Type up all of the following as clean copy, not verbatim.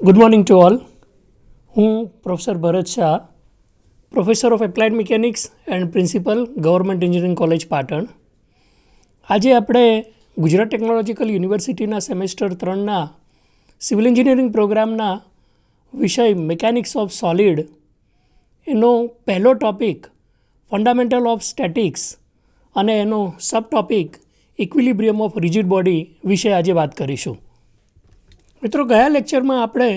Good morning to all. હું professor Bharat Shah, professor of applied mechanics and principal, government engineering college Patan. આજે આપણે Gujarat technological યુનિવર્સિટીના semester 3ના civil engineering પ્રોગ્રામના વિષય મિકેનિક્સ ઓફ સોલિડ એનો પહેલો ટૉપિક ફંડામેન્ટલ ઓફ સ્ટેટિક્સ અને એનો sub topic equilibrium of rigid body વિશે આજે વાત કરીશું. મિત્રો, ગયા લેક્ચરમાં આપણે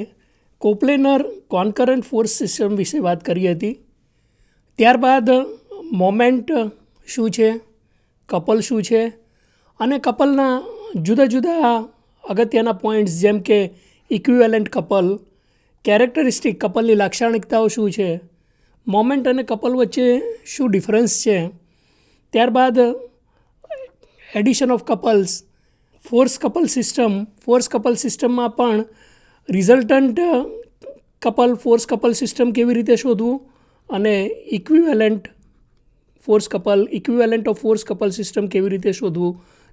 કોપ્લેનર કોન્કરન્ટ ફોર્સ સિસ્ટમ વિશે વાત કરી હતી. ત્યારબાદ મોમેન્ટ શું છે, કપલ શું છે અને કપલના જુદા જુદા અગત્યના પોઈન્ટ્સ જેમ કે ઇક્વિવેલન્ટ કપલ, કેરેક્ટરિસ્ટિક કપલની લાક્ષણિકતાઓ શું છે, મોમેન્ટ અને કપલ વચ્ચે શું ડિફરન્સ છે. ત્યારબાદ addition of couples, force couple સિસ્ટમમાં પણ resultant couple force couple system કેવી રીતે શોધવું અને equivalent of force couple system કેવી રીતે શોધવું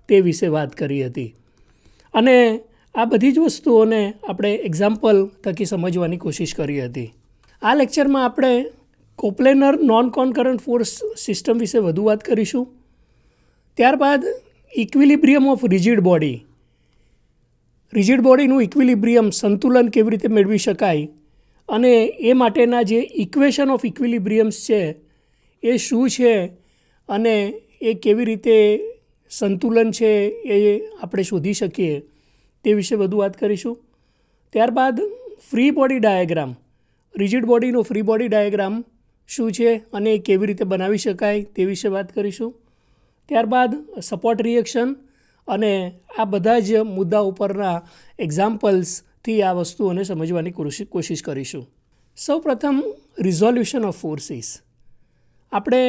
તે વિશે વાત કરી હતી. અને આ બધી જ વસ્તુઓને આપણે એક્ઝામ્પલ થકી સમજવાની કોશિશ કરી હતી. આ લેક્ચરમાં આપણે coplanar non concurrent force system વિશે વધુ વાત કરીશું. ત્યારબાદ ઇક્વિલિબ્રિયમ ઓફ રિજિડ બોડીનું ઇક્વિલિબ્રિયમ સંતુલન કેવી રીતે મેળવી શકાય અને એ માટેના જે ઇક્વેશન ઓફ ઇક્વિલિબ્રિયમ્સ છે એ શું છે અને એ કેવી રીતે સંતુલન છે એ આપણે શોધી શકીએ તે વિશે વધુ વાત કરીશું. ત્યારબાદ ફ્રી બોડી ડાયાગ્રામ, રિજિડ બોડીનો ફ્રી બોડી ડાયાગ્રામ શું છે અને એ કેવી રીતે બનાવી શકાય તે વિશે વાત કરીશું. ત્યારબાદ સપોર્ટ રિએક્શન અને આ બધા જ મુદ્દા ઉપરના એક્ઝામ્પલ્સથી આ વસ્તુઓને સમજવાની કોશિશ કરીશું. સૌપ્રથમ રિઝોલ્યુશન ઓફ ફોર્સીસ. આપણે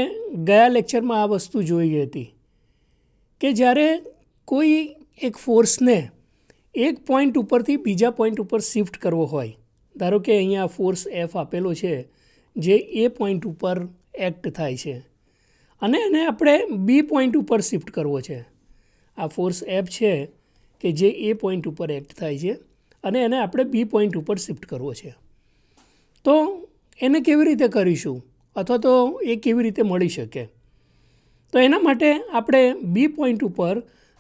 ગયા લેક્ચરમાં આ વસ્તુ જોઈ હતી કે જ્યારે કોઈ એક ફોર્સને એક પોઈન્ટ ઉપરથી બીજા પોઈન્ટ ઉપર શિફ્ટ કરવો હોય, ધારો કે અહીંયા ફોર્સ એફ આપેલો છે જે એ પોઈન્ટ ઉપર એક્ટ થાય છે અને એને આપણે બી પોઈન્ટ ઉપર શિફ્ટ કરવો છે. આ ફોર્સ એફ છે કે જે એ પોઈન્ટ ઉપર એક્ટ થાય છે અને એને આપણે બી પોઈન્ટ ઉપર શિફ્ટ કરવો છે. તો એને કેવી રીતે કરીશું અથવા તો એ કેવી રીતે મળી શકે? તો એના માટે આપણે બી પોઈન્ટ ઉપર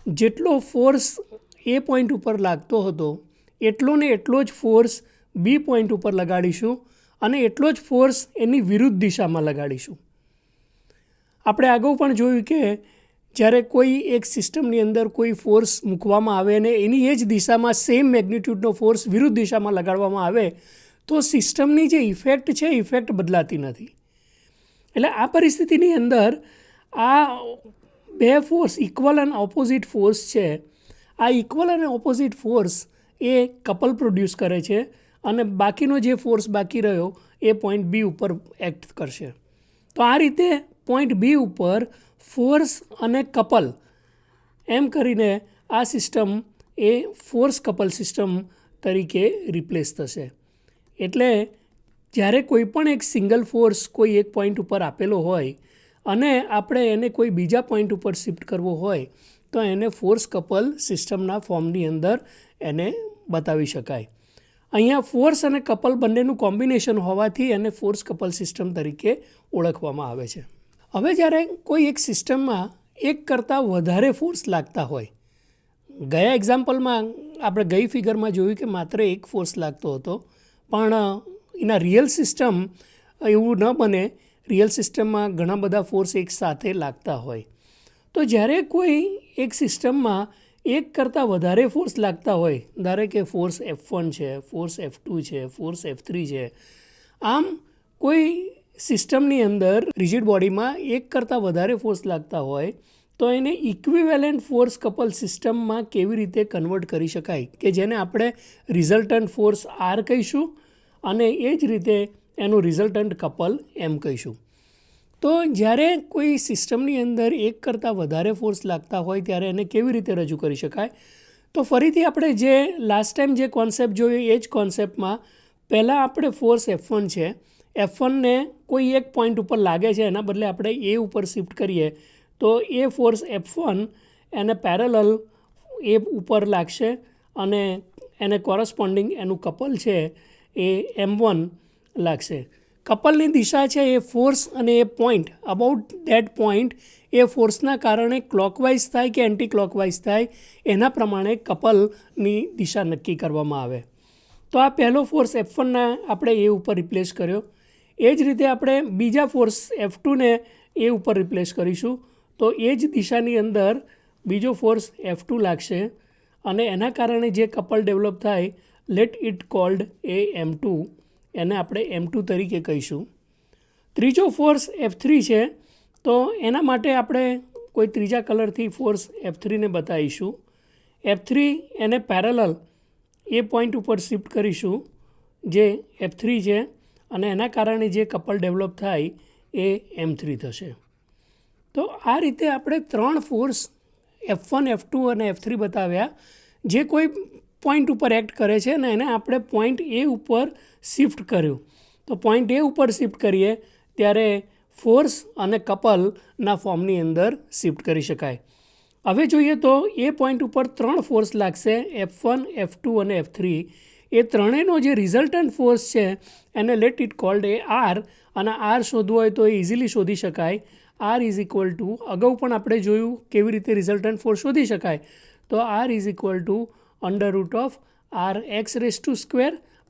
જેટલો ફોર્સ એ પોઈન્ટ ઉપર લાગતો હતો એટલો ને એટલો જ ફોર્સ બી પોઈન્ટ ઉપર લગાડીશું અને એટલો જ ફોર્સ એની વિરુદ્ધ દિશામાં લગાડીશું. આપણે અગાઉ પણ જોયું કે જ્યારે કોઈ એક સિસ્ટમની અંદર કોઈ ફોર્સ મૂકવામાં આવે અને એની એ જ દિશામાં સેમ મેગ્નિટ્યૂડનો ફોર્સ વિરુદ્ધ દિશામાં લગાડવામાં આવે તો સિસ્ટમની જે ઇફેક્ટ છે ઇફેક્ટ બદલાતી નથી. એટલે આ પરિસ્થિતિની અંદર આ બે ફોર્સ ઇક્વલ અને ઓપોઝિટ ફોર્સ છે. આ ઇક્વલ અને ઓપોઝિટ ફોર્સ એ કપલ પ્રોડ્યુસ કરે છે અને બાકીનો જે ફોર્સ બાકી રહ્યો એ પોઈન્ટ બી ઉપર એક્ટ કરશે. તો આ રીતે પોઈન્ટ બી ઉપર ફોર્સ અને કપલ એમ કરીને આ સિસ્ટમ એ ફોર્સ કપલ સિસ્ટમ તરીકે રિપ્લેસ થશે. એટલે જ્યારે કોઈ પણ એક સિંગલ ફોર્સ કોઈ એક પોઈન્ટ ઉપર આપેલો હોય અને આપણે એને કોઈ બીજા પોઈન્ટ ઉપર શિફ્ટ કરવો હોય તો એને ફોર્સ કપલ સિસ્ટમના ફોર્મની અંદર એને બતાવી શકાય. અહીંયા ફોર્સ અને કપલ બંનેનું કોમ્બિનેશન હોવાથી એને ફોર્સ કપલ સિસ્ટમ તરીકે ઓળખવામાં આવે છે. હવે જ્યારે કોઈ એક સિસ્ટમમાં એક કરતાં વધારે ફોર્સ લાગતા હોય, ગયા એક્ઝામ્પલમાં આપણે ગઈ ફિગરમાં જોયું કે માત્ર એક ફોર્સ લાગતો હતો, પણ એના રિયલ સિસ્ટમ એવું ન બને. રિયલ સિસ્ટમમાં ઘણા બધા ફોર્સ એક સાથે લાગતા હોય. તો જ્યારે કોઈ એક સિસ્ટમમાં એક કરતાં વધારે ફોર્સ લાગતા હોય, ધારે કે ફોર્સ F1 છે, ફોર્સ F2 છે, ફોર્સ F3 છે, આમ કોઈ સિસ્ટમની અંદર રિજિડ બોડીમાં એક કરતાં વધારે ફોર્સ લાગતા હોય તો એને ઇક્વિવેલન્ટ ફોર્સ કપલ સિસ્ટમમાં કેવી રીતે કન્વર્ટ કરી શકાય કે જેને આપણે રિઝલ્ટન્ટ ફોર્સ R કહીશું અને એ જ રીતે એનું રિઝલ્ટન્ટ કપલ એમ કહીશું. તો જ્યારે કોઈ સિસ્ટમની અંદર એક કરતાં વધારે ફોર્સ લાગતા હોય ત્યારે એને કેવી રીતે રજૂ કરી શકાય? તો ફરીથી આપણે જે લાસ્ટ ટાઈમ જે કોન્સેપ્ટ જોયો એ જ કોન્સેપ્ટમાં પહેલાં આપણે ફોર્સ F1 છે, F1ને કોઈ એક પોઈન્ટ ઉપર લાગે છે એના બદલે આપણે એ ઉપર શિફ્ટ કરીએ તો એ ફોર્સ F1 એને પેરેલલ એ ઉપર લાગશે અને એને કોરસ્પોન્ડિંગ એનું કપલ છે એ M1 લાગશે. કપલની દિશા છે એ ફોર્સ અને એ પોઈન્ટ અબાઉટ ધેટ પોઈન્ટ એ ફોર્સના કારણે ક્લોકવાઇઝ થાય કે એન્ટી ક્લોકવાઇઝ થાય એના પ્રમાણે કપલની દિશા નક્કી કરવામાં આવે. તો આ પહેલો ફોર્સ F1ના આપણે એ ઉપર રિપ્લેસ કર્યો. એ જ રીતે આપણે બીજા ફોર્સ F2ને એ ઉપર રિપ્લેસ કરીશું. તો એ જ દિશાની અંદર બીજો ફોર્સ F2 લાગશે અને એના કારણે જે કપલ ડેવલપ થાય let it cold A M2, એને આપણે M2 તરીકે કહીશું. ત્રીજો ફોર્સ F3 છે. તો એના માટે આપણે કોઈ ત્રીજા કલરથી ફોર્સ F3ને બતાવીશું. F3 એને પેરેલલ એ પોઈન્ટ ઉપર શિફ્ટ કરીશું જે F3 છે અને એના કારણે જે કપલ ડેવલપ થાય એ M3 થશે. તો આ રીતે આપણે 3 ફોર્સ F1, F2 અને F3 બતાવ્યા જે કોઈ પોઈન્ટ ઉપર એક્ટ કરે છે અને એને આપણે પોઈન્ટ એ ઉપર શિફ્ટ કર્યું. તો પોઈન્ટ એ ઉપર શિફ્ટ કરીએ ત્યારે ફોર્સ અને કપલના ફોર્મની અંદર શિફ્ટ કરી શકાય. હવે જોઈએ તો એ પોઈન્ટ ઉપર 3 ફોર્સ લાગશે F1, F2 અને F3. એ ત્રણેયનો જે રિઝલ્ટન્ટ ફોર્સ છે એને let it cold A R, અને R શોધવો હોય તો એ ઇઝીલી શોધી શકાય. R ઇઝ ઇક્વલ ટુ, અગાઉ પણ આપણે જોયું કેવી રીતે રિઝલ્ટન્ટ ફોર્સ શોધી શકાય. તો R is equal two √RX²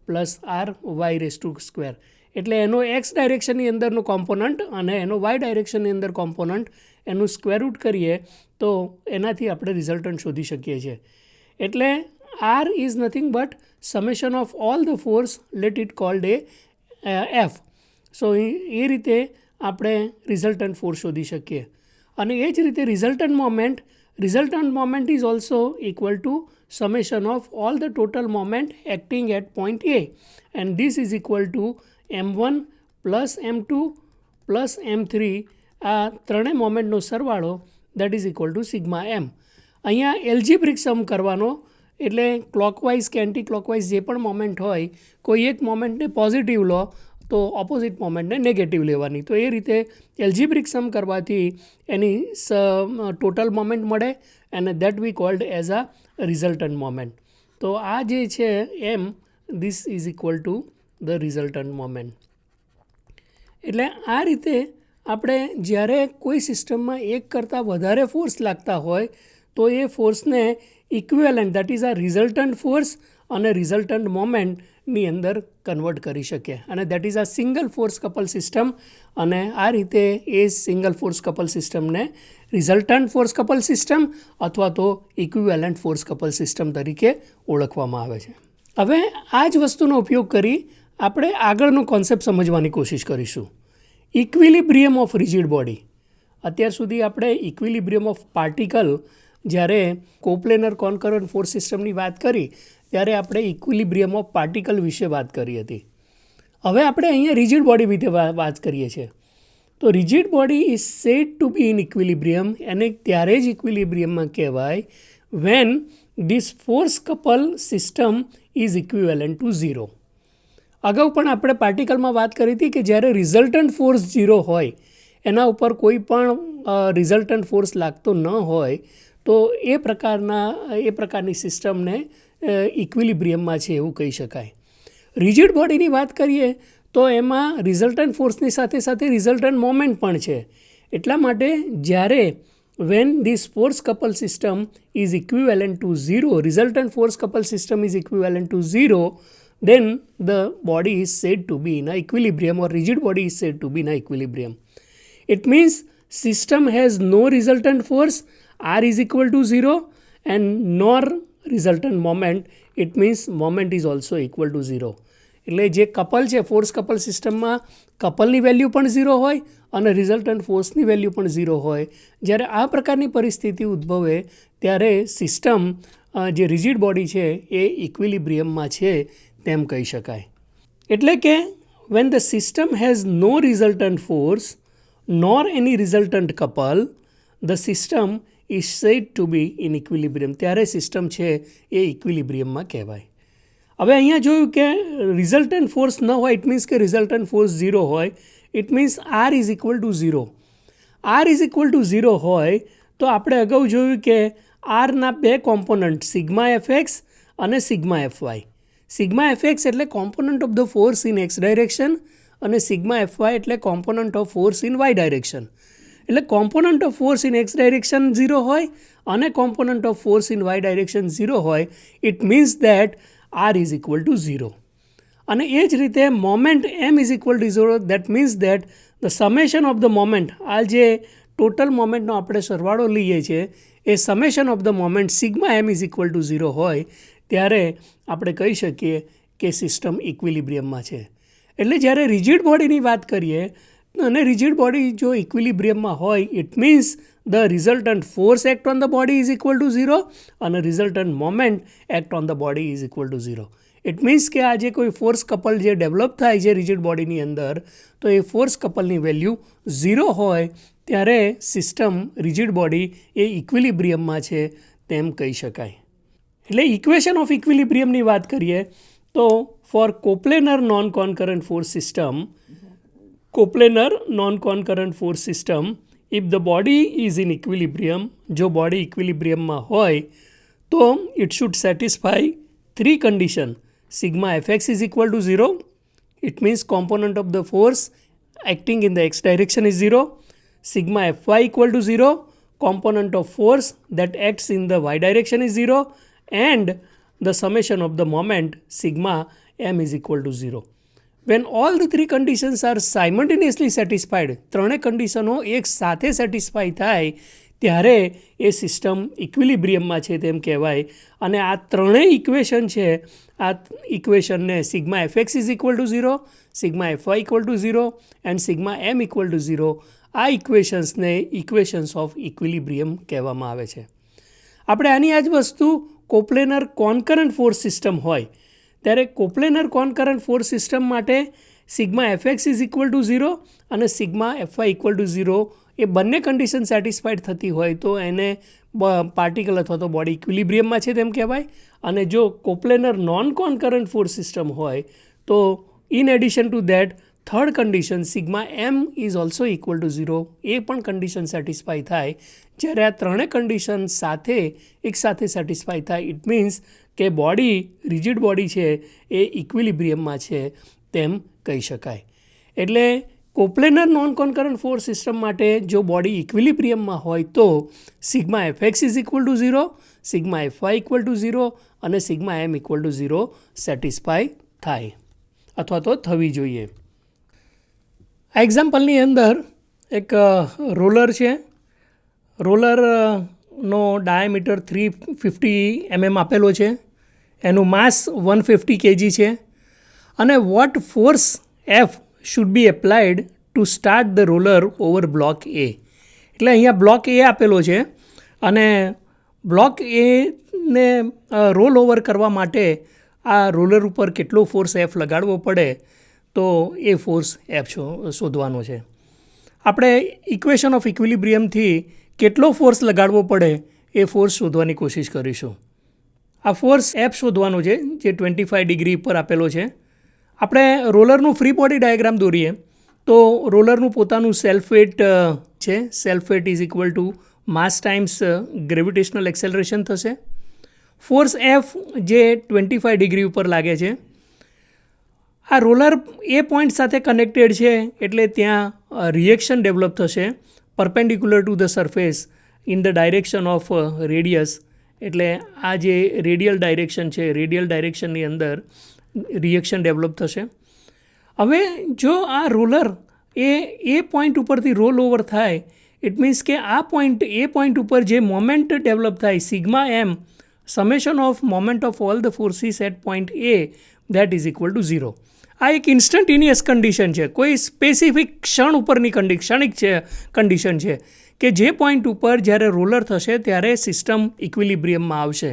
plus RY². એટલે એનો એક્સ ડાયરેક્શનની અંદરનો કોમ્પોનન્ટ અને એનો વાય ડાયરેક્શનની અંદર કોમ્પોનન્ટ એનું સ્ક્વેર રૂટ કરીએ તો એનાથી આપણે રિઝલ્ટન્ટ શોધી શકીએ છીએ. એટલે R is nothing but summation of all the force let it cold A F. સો એ રીતે આપણે રિઝલ્ટન્ટ ફોર્સ શોધી શકીએ. અને એ જ રીતે resultant moment is also equal two summation of all the total moment acting at point A, and this is equal to M1 plus M2 plus M3. આ ત્રણેય મોમેન્ટનો સરવાળો that is equal to sigma M. અહીંયા algebraic સમ કરવાનો, એટલે clockwise કે anti clockwise જે પણ moment હોય કોઈ એક મોમેન્ટને પોઝિટિવ લો તો ઓપોઝિટ મોમેન્ટને નેગેટિવ લેવાની. તો એ રીતે એલ્જીબ્રિક સમ કરવાથી એની ટોટલ મોમેન્ટ મળે અને that we cold as a resultant moment. તો આ જે છે M, this is equal two the resultant moment. એટલે આ રીતે આપણે જ્યારે કોઈ સિસ્ટમમાં એક કરતાં વધારે ફોર્સ લાગતા હોય તો એ ફોર્સને equivalent that is a resultant force અને રિઝલ્ટન્ટ મોમેન્ટની અંદર કન્વર્ટ કરી શકીએ, અને that is a single force couple system. અને આ રીતે એ સિંગલ ફોર્સ કપલ સિસ્ટમને રિઝલ્ટન્ટ ફોર્સ કપલ સિસ્ટમ અથવા તો ઇક્વિવેલન્ટ ફોર્સ કપલ સિસ્ટમ તરીકે ઓળખવામાં આવે છે. હવે આ જ વસ્તુનો ઉપયોગ કરી આપણે આગળનો કોન્સેપ્ટ સમજવાની કોશિશ કરીશું. Equilibrium of rigid body. અત્યાર સુધી આપણે ઇક્વિલિબ્રિયમ ઓફ પાર્ટિકલ, જ્યારે કોપ્લેનર કોન્કરન્ટ ફોર્સ સિસ્ટમની વાત કરી ત્યારે આપણે ઇક્વિલિબ્રિયમ ઓફ પાર્ટિકલ વિશે વાત કરી હતી. હવે આપણે અહીંયા રિજિડ બોડી વિશે વાત કરીએ છીએ. તો rigid body is said to be in equilibrium. એને ત્યારે જ ઇક્વિલિબ્રિયમમાં કહેવાય when this force couple system is equivalent to 0. અગાઉ પણ આપણે પાર્ટિકલમાં વાત કરી હતી કે જ્યારે રિઝલ્ટન્ટ ફોર્સ 0 હોય, એના ઉપર કોઈ પણ રિઝલ્ટન્ટ ફોર્સ લાગતો ન હોય તો એ પ્રકારની સિસ્ટમને ઇક્વિલિબ્રિયમમાં છે એવું કહી શકાય. રિજિડ બોડીની વાત કરીએ તો એમાં રિઝલ્ટન્ટ ફોર્સની સાથે સાથે રિઝલ્ટન્ટ મોમેન્ટ પણ છે. એટલા માટે જ્યારે when this force couple system is equivalent to 0, resultant force couple system is equivalent to 0, then the body is said to be in a equilibrium, or rigid body is said to be in a equilibrium. It means system has no resultant force, R is equal to 0, and nor resultant moment. It means moment is also equal to 0. એટલે જે couple છે force couple સિસ્ટમમાં કપલની value પણ 0 હોય અને resultant ફોર્સની value પણ 0 હોય. જ્યારે આ પ્રકારની પરિસ્થિતિ ઉદ્ભવે ત્યારે સિસ્ટમ જે રિજિડ બોડી છે એ ઇક્વિલિબ્રિયમમાં છે તેમ કહી શકાય. એટલે કે when the system has no resultant force nor any resultant couple, the system is said to be in equilibrium. ત્યારે સિસ્ટમ છે એ ઇક્વિલિબ્રિયમમાં કહેવાય. હવે અહીંયા જોયું કે રિઝલ્ટન્ટ ફોર્સ ન હોય, ઇટ મીન્સ કે રિઝલ્ટન્ટ ફોર્સ 0 હોય, it means R is equal to 0. R is equal to 0 હોય તો આપણે અગાઉ જોયું કે આરના બે કોમ્પોનન્ટ સિગ્મા એફએક્સ અને sigma F Y. Sigma F X એટલે component of the force in x direction અને સિગ્મા એફ વાય એટલે component of force in Y direction. એટલે component of force in x direction 0 હોય અને component of force in Y direction 0 હોય. It means that R is equal to 0. અને એ જ રીતે moment M is equal to 0. That means that the summation of the moment, આ જે total મોમેન્ટનો આપણે સરવાળો લઈએ છીએ એ summation of the moment sigma M is equal to 0 હોય ત્યારે આપણે કહી શકીએ કે સિસ્ટમ ઇક્વિલિબ્રિયમમાં છે. એટલે જ્યારે રિજિડ બોડીની વાત કરીએ અને રિજિડ બોડી જો ઇક્વિલિબ્રિયમમાં હોય it means the resultant force act on the body is equal to 0 અને resultant moment act on the body is equal to 0. It means કે આ જે કોઈ ફોર્સ કપલ જે ડેવલપ થાય છે રિજિડ બોડીની અંદર તો એ ફોર્સ કપલની વેલ્યુ 0 હોય ત્યારે સિસ્ટમ રિજિડ બોડી એ ઇક્વિલિબ્રિયમમાં છે તેમ કહી શકાય. એટલે ઇક્વેશન ઓફ ઇક્વિલિબ્રિયમની વાત કરીએ તો for coplanar non concurrent force system, if the body is in equilibrium, જો બોડી ઇક્વિલિબ્રિયમમાં હોય તો it should satisfy 3 condition. Sigma F X is equal to 0. It means component of the force acting in the x direction is 0. Sigma fy equal to 0. Component of force that acts in the y direction is 0. And the summation of the moment sigma m is equal to 0. When all the 3 conditions are simultaneously satisfied, ત્રણે કંડિશનો એક સાથે satisfy થાય ત્યારે એ system ઇક્વિલિબ્રિયમમાં છે તેમ કહેવાય. અને આ ત્રણેય ઇક્વેશન છે, આ ઇક્વેશનને sigma F X is equal to 0, sigma F Y equal to 0 and sigma M equal to 0, આ ઇક્વેશન્સને ઇક્વેશન્સ ઓફ ઇક્વિલિબ્રિયમ કહેવામાં આવે છે. આપણે આની આ જ વસ્તુ કોપ્લેનર કોન્કરન્ટ ફોર્સ સિસ્ટમ હોય ત્યારે કોપ્લેનર કોન્કરન્ટ ફોર્સ સિસ્ટમ માટે sigma F X is equal to 0 અને sigma F Y equal to 0 એ બંને કન્ડિશન સેટિસ્ફાઈડ થતી હોય તો એને પાર્ટિકલ અથવા તો બોડી ઇક્વિલિબ્રિયમમાં છે તેમ કહેવાય. અને જો coplanar non concurrent force system હોય તો in addition to that third condition sigma M is also equal to 0 એ પણ કન્ડિશન સેટિસ્ફાઈ થાય. જ્યારે આ ત્રણેય કન્ડિશન સાથે એકસાથે સેટિસ્ફાઈ થાય ઇટ મીન્સ કે બોડી રિજિડ બોડી છે એ ઇક્વિલિબ્રિયમમાં છે તેમ કહી શકાય. એટલે coplanar non concurrent force system માટે જો બોડી ઇક્વિલિબ્રિયમમાં હોય તો sigma F X is equal to 0, sigma F Y equal to 0 અને sigma M equal to 0 satisfy થાય અથવા તો થવી જોઈએ. આ એક્ઝામ્પલની અંદર એક રોલર છે. રોલરનો ડાયામીટર 350 mm આપેલો છે, એનું માસ 150 kg છે અને what force F should be applied to start the roller over block A. એટલે અહીંયા બ્લોક એ આપેલો છે અને બ્લોક એને રોલ ઓવર કરવા માટે આ રોલર ઉપર કેટલો ફોર્સ એફ લગાડવો પડે તો એ ફોર્સ એફ શોધવાનો છે. આપણે ઇક્વેશન ઓફ ઇક્વિલિબ્રિયમથી કેટલો ફોર્સ લગાડવો પડે એ ફોર્સ શોધવાની કોશિશ કરીશું. આ ફોર્સ એફ શોધવાનો છે જે 25 ડિગ્રી પર આપેલો છે. આપણે રોલરનું ફ્રી બોડી ડાયાગ્રામ દોરીએ તો રોલરનું પોતાનું સેલ્ફ વેટ છે. Self weight is equal to mass times gravitational acceleration થશે. ફોર્સ એફ જે 25 ડિગ્રી ઉપર લાગે છે. આ રોલર એ પોઈન્ટ સાથે કનેક્ટેડ છે એટલે ત્યાં રિએક્શન ડેવલપ થશે perpendicular to the surface in the direction of radius. એટલે આ જે રેડિયલ ડાયરેક્શન છે, રેડિયલ ડાયરેક્શનની અંદર રિએક્શન ડેવલપ થશે. હવે જો આ રોલર એ પોઈન્ટ ઉપરથી રોલ ઓવર થાય ઇટ મીન્સ કે આ પોઈન્ટ એ પોઈન્ટ ઉપર જે મોમેન્ટ ડેવલપ થાય sigma M summation of moment of all the forces at point A that is equal to 0. આ એક ઇન્સ્ટન્ટેનિયસ કન્ડિશન છે, કોઈ સ્પેસિફિક ક્ષણ ઉપરની ક્ષણિક છે કન્ડિશન છે કે જે પોઈન્ટ ઉપર જ્યારે રોલર થશે ત્યારે સિસ્ટમ ઇક્વિલિબ્રિયમમાં આવશે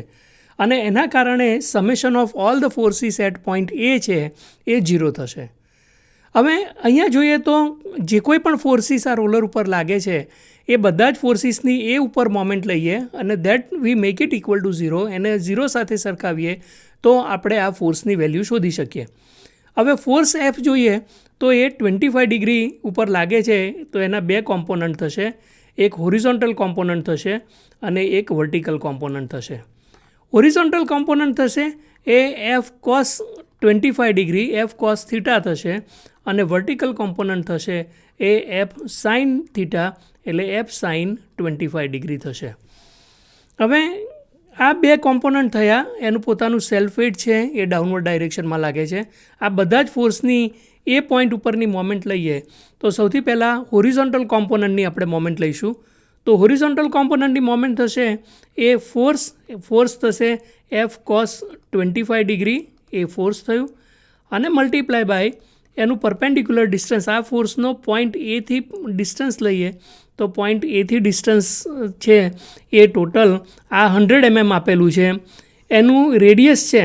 અને એના કારણે summation of all the forces at point A છે એ 0 થશે. હવે અહીંયા જોઈએ તો જે કોઈ પણ ફોર્સિસ આ રોલર ઉપર લાગે છે એ બધા જ ફોર્સિસની એ ઉપર મોમેન્ટ લઈએ અને that we make it equal to 0, એને 0 સાથે સરખાવીએ તો આપણે આ ફોર્સની વેલ્યુ શોધી શકીએ. હવે ફોર્સ એફ જોઈએ તો એ 25 ડિગ્રી ઉપર લાગે છે તો એના 2 કોમ્પોનન્ટ થશે, એક હોરિઝોન્ટલ કોમ્પોનન્ટ થશે અને એક વર્ટિકલ કોમ્પોનન્ટ થશે. હોરિઝોન્ટલ કોમ્પોનન્ટ થશે એ F cos 25 degree F cos theta થશે, અને વર્ટિકલ કોમ્પોનન્ટ થશે એ એફ સાઇન થીટા એટલે એફ સાઇન 25 ડિગ્રી થશે. હવે આ બે કોમ્પોનન્ટ થયા, એનું પોતાનું સેલ્ફ વેઇટ છે એ ડાઉનવર્ડ ડાયરેક્શનમાં લાગે છે. આ બધા જ ફોર્સની એ પોઈન્ટ ઉપરની મોમેન્ટ લઈએ તો સૌથી પહેલાં હોરિઝોન્ટલ કોમ્પોનન્ટની આપણે મોમેન્ટ લઈશું. તો હોરિઝોન્ટલ કોમ્પોનન્ટની મોમેન્ટ થશે એ ફોર્સ થશે એફ કોસ 25 ડિગ્રી એ ફોર્સ થયું, અને મલ્ટીપ્લાય બાય એનું પરપેન્ડિક્યુલર ડિસ્ટન્સ. આ ફોર્સનો પોઈન્ટ એથી ડિસ્ટન્સ લઈએ તો પોઈન્ટ એથી ડિસ્ટન્સ છે એ ટોટલ આ 100 mm આપેલું છે. એનું રેડિયસ છે,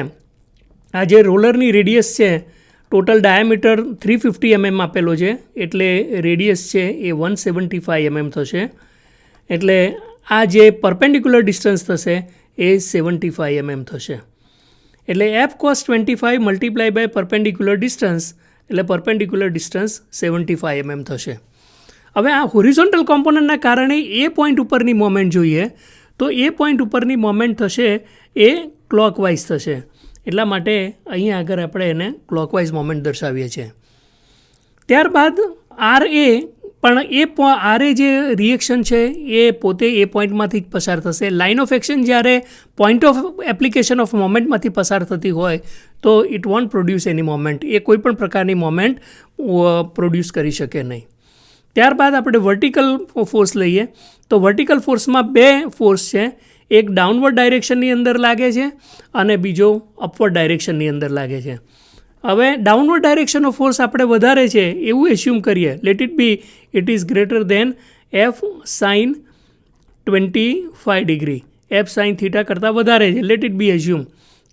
આ જે રોલરની રેડિયસ છે ટોટલ ડાયામીટર 350 mm આપેલો છે, એટલે રેડિયસ છે એ 175 mm થશે. એટલે આ જે પરપેન્ડિક્યુલર ડિસ્ટન્સ થશે એ 75 mm થશે. એટલે F cos 25 multiply by perpendicular distance એટલે પરપેન્ડિક્યુલર ડિસ્ટન્સ 75 mm થશે. હવે આ હોરિઝોન્ટલ કોમ્પોનન્ટના કારણે એ પોઈન્ટ ઉપરની મોમેન્ટ જોઈએ તો એ પોઈન્ટ ઉપરની મોમેન્ટ થશે એ ક્લોકવાઇઝ થશે. એટલા માટે અહીંયા આગળ આપણે એને ક્લોકવાઇઝ મોમેન્ટ દર્શાવીએ છીએ. ત્યારબાદ આર એ પણ આર એ જે રિએક્શન છે એ પોતે એ પોઈન્ટમાંથી જ પસાર થશે. લાઇન ઓફ એક્શન જ્યારે પોઈન્ટ ઓફ એપ્લિકેશન ઓફ મોમેન્ટમાંથી પસાર થતી હોય તો it won't produce any moment, એ કોઈ પણ પ્રકારની મોમેન્ટ પ્રોડ્યુસ કરી શકે નહીં. ત્યારબાદ આપણે વર્ટિકલ ફોર્સ લઈએ તો વર્ટિકલ ફોર્સમાં બે ફોર્સ છે, એક ડાઉનવર્ડ ડાયરેક્શનની અંદર લાગે છે અને બીજો અપવર્ડ ડાયરેક્શનની અંદર લાગે છે. હવે ડાઉનવર્ડ ડાયરેક્શનનો ફોર્સ આપણે વધારે છે એવું એસ્યુમ કરીએ, let it be it is greater than F sine 25 degree, F sine theta કરતાં વધારે છે, લેટ ઇટ બી એસ્યુમ.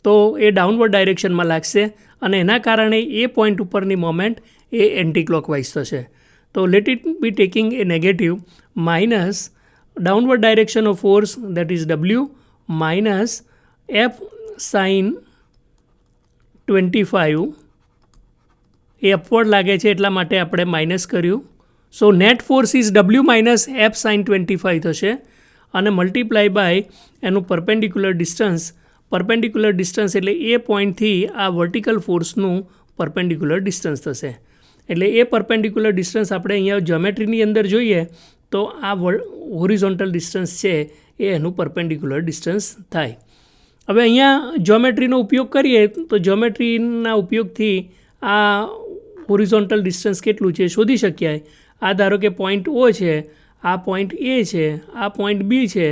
તો એ ડાઉનવર્ડ ડાયરેક્શનમાં લાગશે અને એના કારણે એ પોઈન્ટ ઉપરની મોમેન્ટ એ એન્ટી ક્લોકવાઇઝ થશે. તો late it B taking A negative minus downward direction of force that is W minus F sin 25 એ અપવર્ડ લાગે છે એટલા માટે આપણે માઇનસ કર્યું. So net force is W minus F sin 25 થશે અને મલ્ટીપ્લાય બાય એનું પરપેન્ડિક્યુલર ડિસ્ટન્સ એટલે એ પોઈન્ટથી આ વર્ટિકલ ફોર્સનું પરપેન્ડિક્યુલર ડિસ્ટન્સ થશે. એટલે એ પરપેન્ડિક્યુલર ડિસ્ટન્સ આપણે અહીંયા જ્યોમેટ્રીની અંદર જોઈએ તો આ હોરિઝોન્ટલ ડિસ્ટન્સ છે એ એનું પરપેન્ડિક્યુલર ડિસ્ટન્સ થાય. હવે અહીંયા જ્યોમેટ્રીનો ઉપયોગ કરીએ તો જ્યોમેટ્રીના ઉપયોગથી આ હોરિઝોન્ટલ ડિસ્ટન્સ કેટલું છે શોધી શક્ય. આ ધારો કે પોઈન્ટ O છે, આ પોઈન્ટ A છે, આ પોઈન્ટ B છે,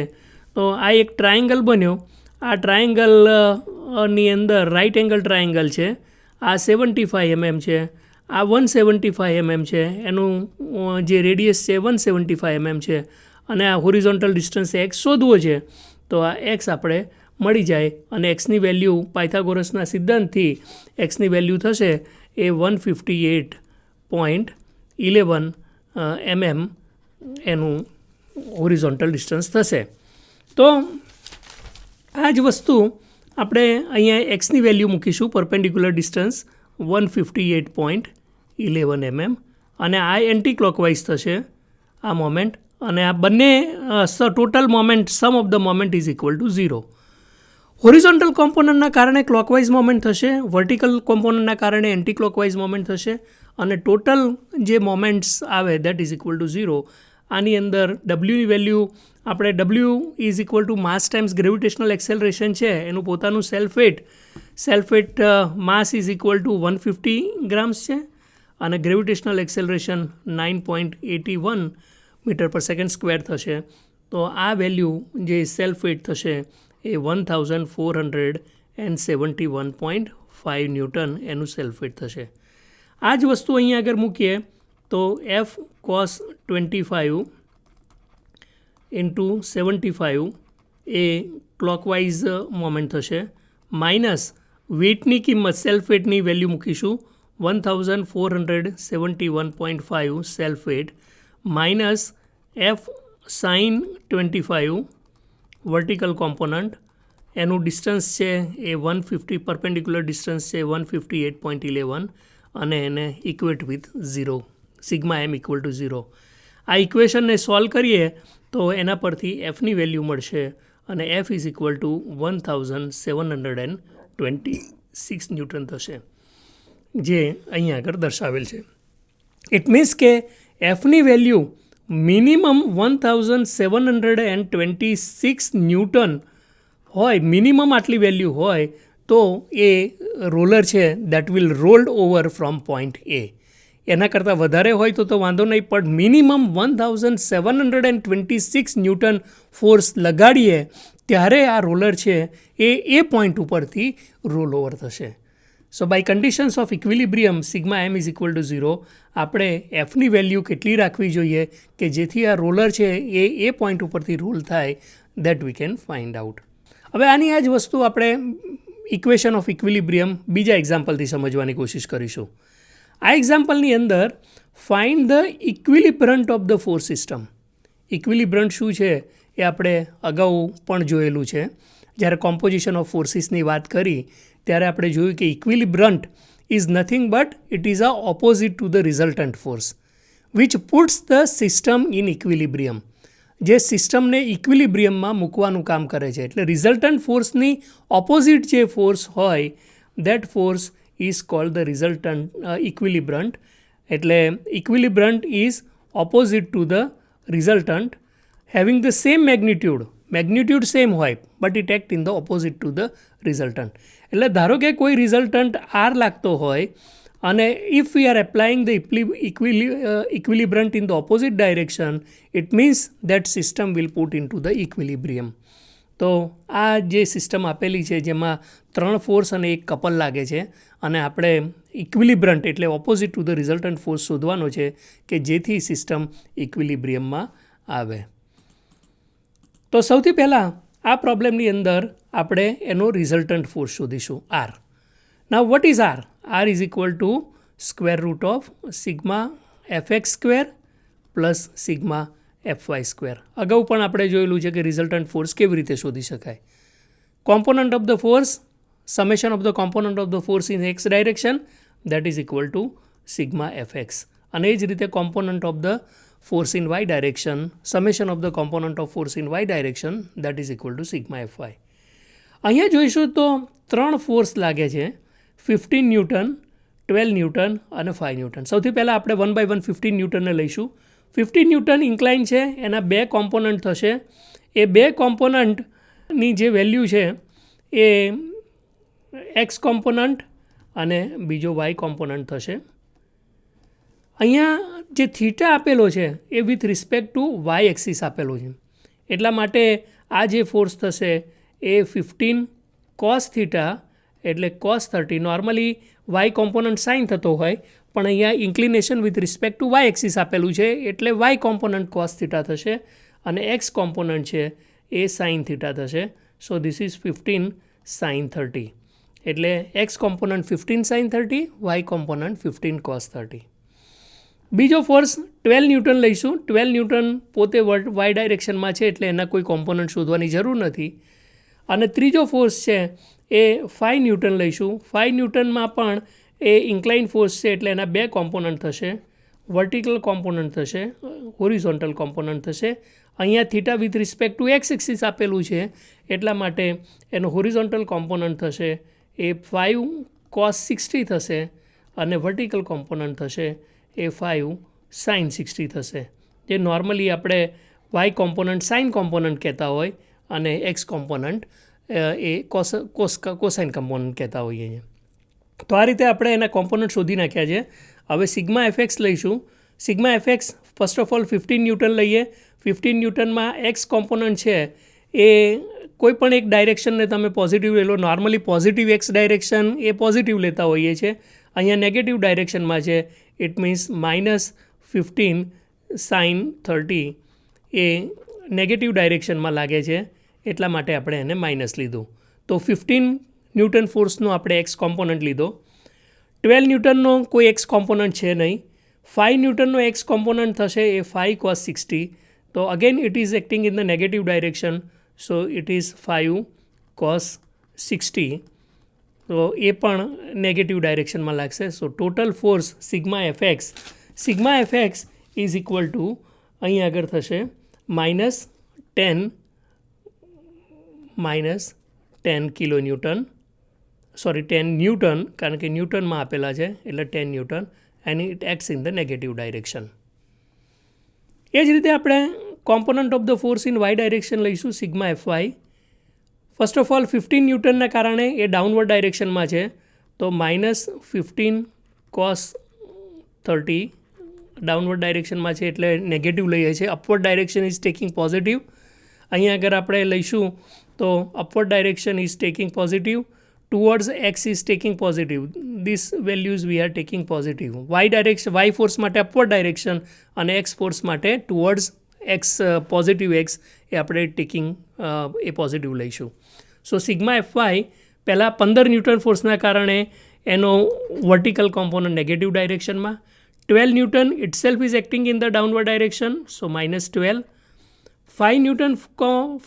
તો આ એક ટ્રાયેંગલ બન્યો. આ ટ્રાયેંગલની અંદર રાઇટ એંગલ ટ્રાયેંગલ છે, આ 75 mm છે, આ 175 mm છે, એનું જે રેડિયસ છે 175 mm છે, અને આ હોરિઝોન્ટલ ડિસ્ટન્સ એક્સ શોધવો છે તો આ એક્સ આપણે મળી જાય અને એક્સની વેલ્યુ પાયથાગોરસના સિદ્ધાંતથી એક્સની વેલ્યુ થશે એ 158.11 mm એનું હોરિઝોન્ટલ ડિસ્ટન્સ થશે. તો આ જ વસ્તુ આપણે અહીંયા એક્સની વેલ્યુ મૂકીશું, પરપેન્ડિક્યુલર ડિસ્ટન્સ 158.11 mm, અને આ એન્ટી ક્લોકવાઇઝ થશે આ મોમેન્ટ, અને આ બંને total moment sum of the moment is equal to 0. Horizontal કોમ્પોનન્ટના કારણે ક્લોકવાઇઝ મોમેન્ટ થશે, વર્ટિકલ કોમ્પોનન્ટના કારણે એન્ટી ક્લોકવાઇઝ મોમેન્ટ થશે, અને ટોટલ જે મોમેન્ટ્સ આવે દેટ ઇઝ ઇક્વલ ટુ 0. આની અંદર ડબલ્યુની વેલ્યુ આપણે W is equal to mass times gravitational acceleration છે એનું પોતાનું self weight mass is equal to 150 grams છે, અને gravitational acceleration 9.81 metre per second square થશે. તો આ વેલ્યુ જે સેલ્ફ વેટ થશે એ 1471.5 ન્યૂટન એનું સેલ્ફ વેટ થશે. આ જ વસ્તુ અહીંયા આગળ મૂકીએ તો એફ કોસ 25 ઇન્ટુ 75 એ ક્લોકવાઇઝ મોમેન્ટ થશે, માઇનસ વેટની કિંમત સેલ્ફ વેટની વેલ્યુ મૂકીશું 1471.5 self weight minus F sine 25 vertical component એનું ડિસ્ટન્સ છે એ 150, પરપેન્ડિક્યુલર ડિસ્ટન્સ છે 158.11 અને એને equate with 0, sigma M equal to 0. આ ઇક્વેશનને સોલ્વ કરીએ તો એના પરથી એફની વેલ્યુ મળશે અને F is equal to 1726 newton થશે, જે અહીંયા આગળ દર્શાવેલ છે. ઇટ મીન્સ કે એફની વેલ્યુ મિનિમમ 1726 ન્યૂટન હોય, મિનિમમ આટલી વેલ્યુ હોય તો એ રોલર છે that will rolled over from point A. એના કરતાં વધારે હોય તો વાંધો નહીં, પણ મિનિમમ 1726 ન્યૂટન ફોર્સ લગાડીએ ત્યારે આ રોલર છે એ પોઈન્ટ ઉપરથી રોલ ઓવર થશે. So by conditions of equilibrium sigma M is equal to 0 આપણે એફની વેલ્યુ કેટલી રાખવી જોઈએ કે જેથી આ રોલર છે એ પોઈન્ટ ઉપરથી રોલ થાય, that we can find out. હવે આની આ જ વસ્તુ આપણે ઇક્વેશન ઓફ ઇક્વિલિબ્રિયમ બીજા એક્ઝામ્પલથી સમજવાની કોશિશ કરીશું. આ એક્ઝામ્પલની અંદર find the equilibrant of the force system. Equilibrant શું છે એ આપણે અગાઉ પણ જોયેલું છે. જ્યારે કોમ્પોઝિશન ઓફ ફોર્સિસની વાત કરી ત્યારે આપણે જોયું કે equilibrant is nothing but it is a opposite to the resultant force which puts the system in equilibrium. જે સિસ્ટમને ઇક્વિલિબ્રિયમમાં મૂકવાનું કામ કરે છે. એટલે રિઝલ્ટન્ટ ફોર્સની ઓપોઝિટ જે ફોર્સ હોય that force is called the resultant equilibrant. એટલે equilibrant is opposite to the resultant having the same magnitude same હોય but it act in the opposite to the resultant. એટલે ધારો કે કોઈ રિઝલ્ટન્ટ આર લાગતો હોય અને if we are applying the equilibrant in the opposite direction it means that system will put in to the equilibrium. તો આ જે સિસ્ટમ આપેલી છે જેમાં 3 ફોર્સ અને એક કપલ લાગે છે અને આપણે ઇક્વિલિબ્રન્ટ એટલે opposite to the resultant force શોધવાનો છે કે જેથી સિસ્ટમ ઇક્વિલિબ્રિયમમાં આવે. તો સૌથી પહેલાં આ પ્રોબ્લેમની અંદર આપણે એનો રિઝલ્ટન્ટ ફોર્સ શોધીશું R. Now what is R? R is equal to square root of sigma F x square plus sigma F y square. અગાઉ પણ આપણે જોયેલું છે કે રિઝલ્ટન્ટ ફોર્સ કેવી રીતે શોધી શકાય. Component of the force, summation of the component of the force in x direction that is equal to sigma FX. અને એ જ રીતે component of the force in Y direction, summation of the component of force in Y direction that is equal to sigma F y. અહીંયા જોઈશું તો 3 force લાગે છે, 15 newton, 12 newton અને 5 ન્યૂટન. સૌથી પહેલાં આપણે 1 by 1 15 ન્યૂટનને લઈશું. 15 ન્યૂટન ઇન્ક્લાઇન છે, એના 2 કોમ્પોનન્ટ થશે. એ 2 કોમ્પોનન્ટની જે વેલ્યુ છે એ એક્સ કોમ્પોનન્ટ અને બીજો વાય કોમ્પોનન્ટ થશે. અહીંયા જે થીટા આપેલો છે એ with respect to Y axis આપેલો છે. એટલા માટે આ જે ફોર્સ થશે એ 15 કોસ થીટા એટલે cos 30. Normally Y component sine થતો હોય પણ અહીંયા inclination with respect to Y axis આપેલું છે એટલે વાય કોમ્પોનન્ટ કોસ થીટા થશે અને એક્સ કોમ્પોનન્ટ છે એ સાઇન થીટા થશે. So this is 15 sine 30. એટલે x component 15 sine 30, y component 15 cos 30. બીજો ફોર્સ 12 ન્યૂટન લઈશું. 12 ન્યૂટન પોતે વાય ડાયરેક્શનમાં છે એટલે એના કોઈ કોમ્પોનન્ટ શોધવાની જરૂર નથી. અને ત્રીજો ફોર્સ છે એ 5 ન્યૂટન લઈશું. 5 ન્યૂટનમાં પણ એ ઇન્ક્લાઇન ફોર્સ છે એટલે એના 2 કોમ્પોનન્ટ થશે. વર્ટિકલ કોમ્પોનન્ટ થશે, હોરિઝોન્ટલ કોમ્પોનન્ટ થશે. અહીંયા theta with respect two x axis આપેલું છે એટલા માટે એનો હોરિઝોન્ટલ કોમ્પોનન્ટ થશે એ 5 કોસ 60 થશે અને વર્ટિકલ કોમ્પોનન્ટ થશે એ 5 સાઇન 60 થશે. જે નોર્મલી આપણે વાય કોમ્પોનન્ટ સાઇન કોમ્પોનન્ટ કહેતા હોય અને એક્સ કોમ્પોનન્ટ એ કોસાઇન કોમ્પોનન્ટ કહેતા હોઈએ છીએ. તો આ રીતે આપણે એના કોમ્પોનન્ટ શોધી નાખ્યા છે. હવે સિગ્મા એફએક્સ લઈશું. Sigma FX first of all 15 newton લઈએ. 15 ન્યૂટનમાં એક્સ કોમ્પોનન્ટ છે એ કોઈ પણ એક ડાયરેક્શનને તમે પોઝિટિવ લઈ લો. નોર્મલી પોઝિટિવ એક્સ ડાયરેક્શન એ પોઝિટિવ લેતા હોઈએ છીએ. અહીંયા નેગેટિવ ડાયરેક્શનમાં છે ઇટ મીન્સ -15 સાઇન 30 એ નેગેટિવ ડાયરેક્શનમાં લાગે છે એટલા માટે આપણે એને માઇનસ લીધું. તો 15 ન્યૂટન ફોર્સનો આપણે એક્સ કોમ્પોનન્ટ લીધો. 12 ન્યૂટનનો કોઈ એક્સ કોમ્પોનન્ટ છે નહીં. 5 ન્યૂટનનો એક્સ કોમ્પોનન્ટ થશે એ 5 cos 60. તો again it is acting in the negative direction so it is 5 cos 60. તો એ પણ નેગેટિવ ડાયરેક્શનમાં લાગશે. So total force sigma FX is equal to અહીં આગળ થશે -10 minus 10 kilo newton, sorry 10 newton, કારણ કે ન્યૂટનમાં આપેલા છે એટલે 10 newton, and it acts in the negative direction. એ જ રીતે આપણે component of the force in Y direction લઈશું, sigma F y. First of all 15 ન્યૂટનના કારણે એ ડાઉનવર્ડ ડાયરેક્શનમાં છે, તો માઇનસ 15 કોસ 30 ડાઉનવર્ડ ડાયરેક્શનમાં છે એટલે નેગેટિવ લઈએ છીએ. Upward direction is taking positive. અહીંયા આગળ આપણે લઈશું તો upward direction is taking positive, towards x is taking positive. This values we are taking positive. Y force માટે અપવર્ડ ડાયરેક્શન અને એક્સ ફોર્સ માટે ટુવર્ડ્સ એક્સ પોઝિટિવ એક્સ એ આપણે ટેકિંગ એ પોઝિટિવ લઈશું. સો સિગ્મા એફ વાય પહેલાં 15 newton ફોર્સના કારણે એનો વર્ટિકલ કોમ્પોનન્ટ નેગેટિવ ડાયરેક્શનમાં, 12 newton itself is acting in the downward direction, so minus 12. 5 newton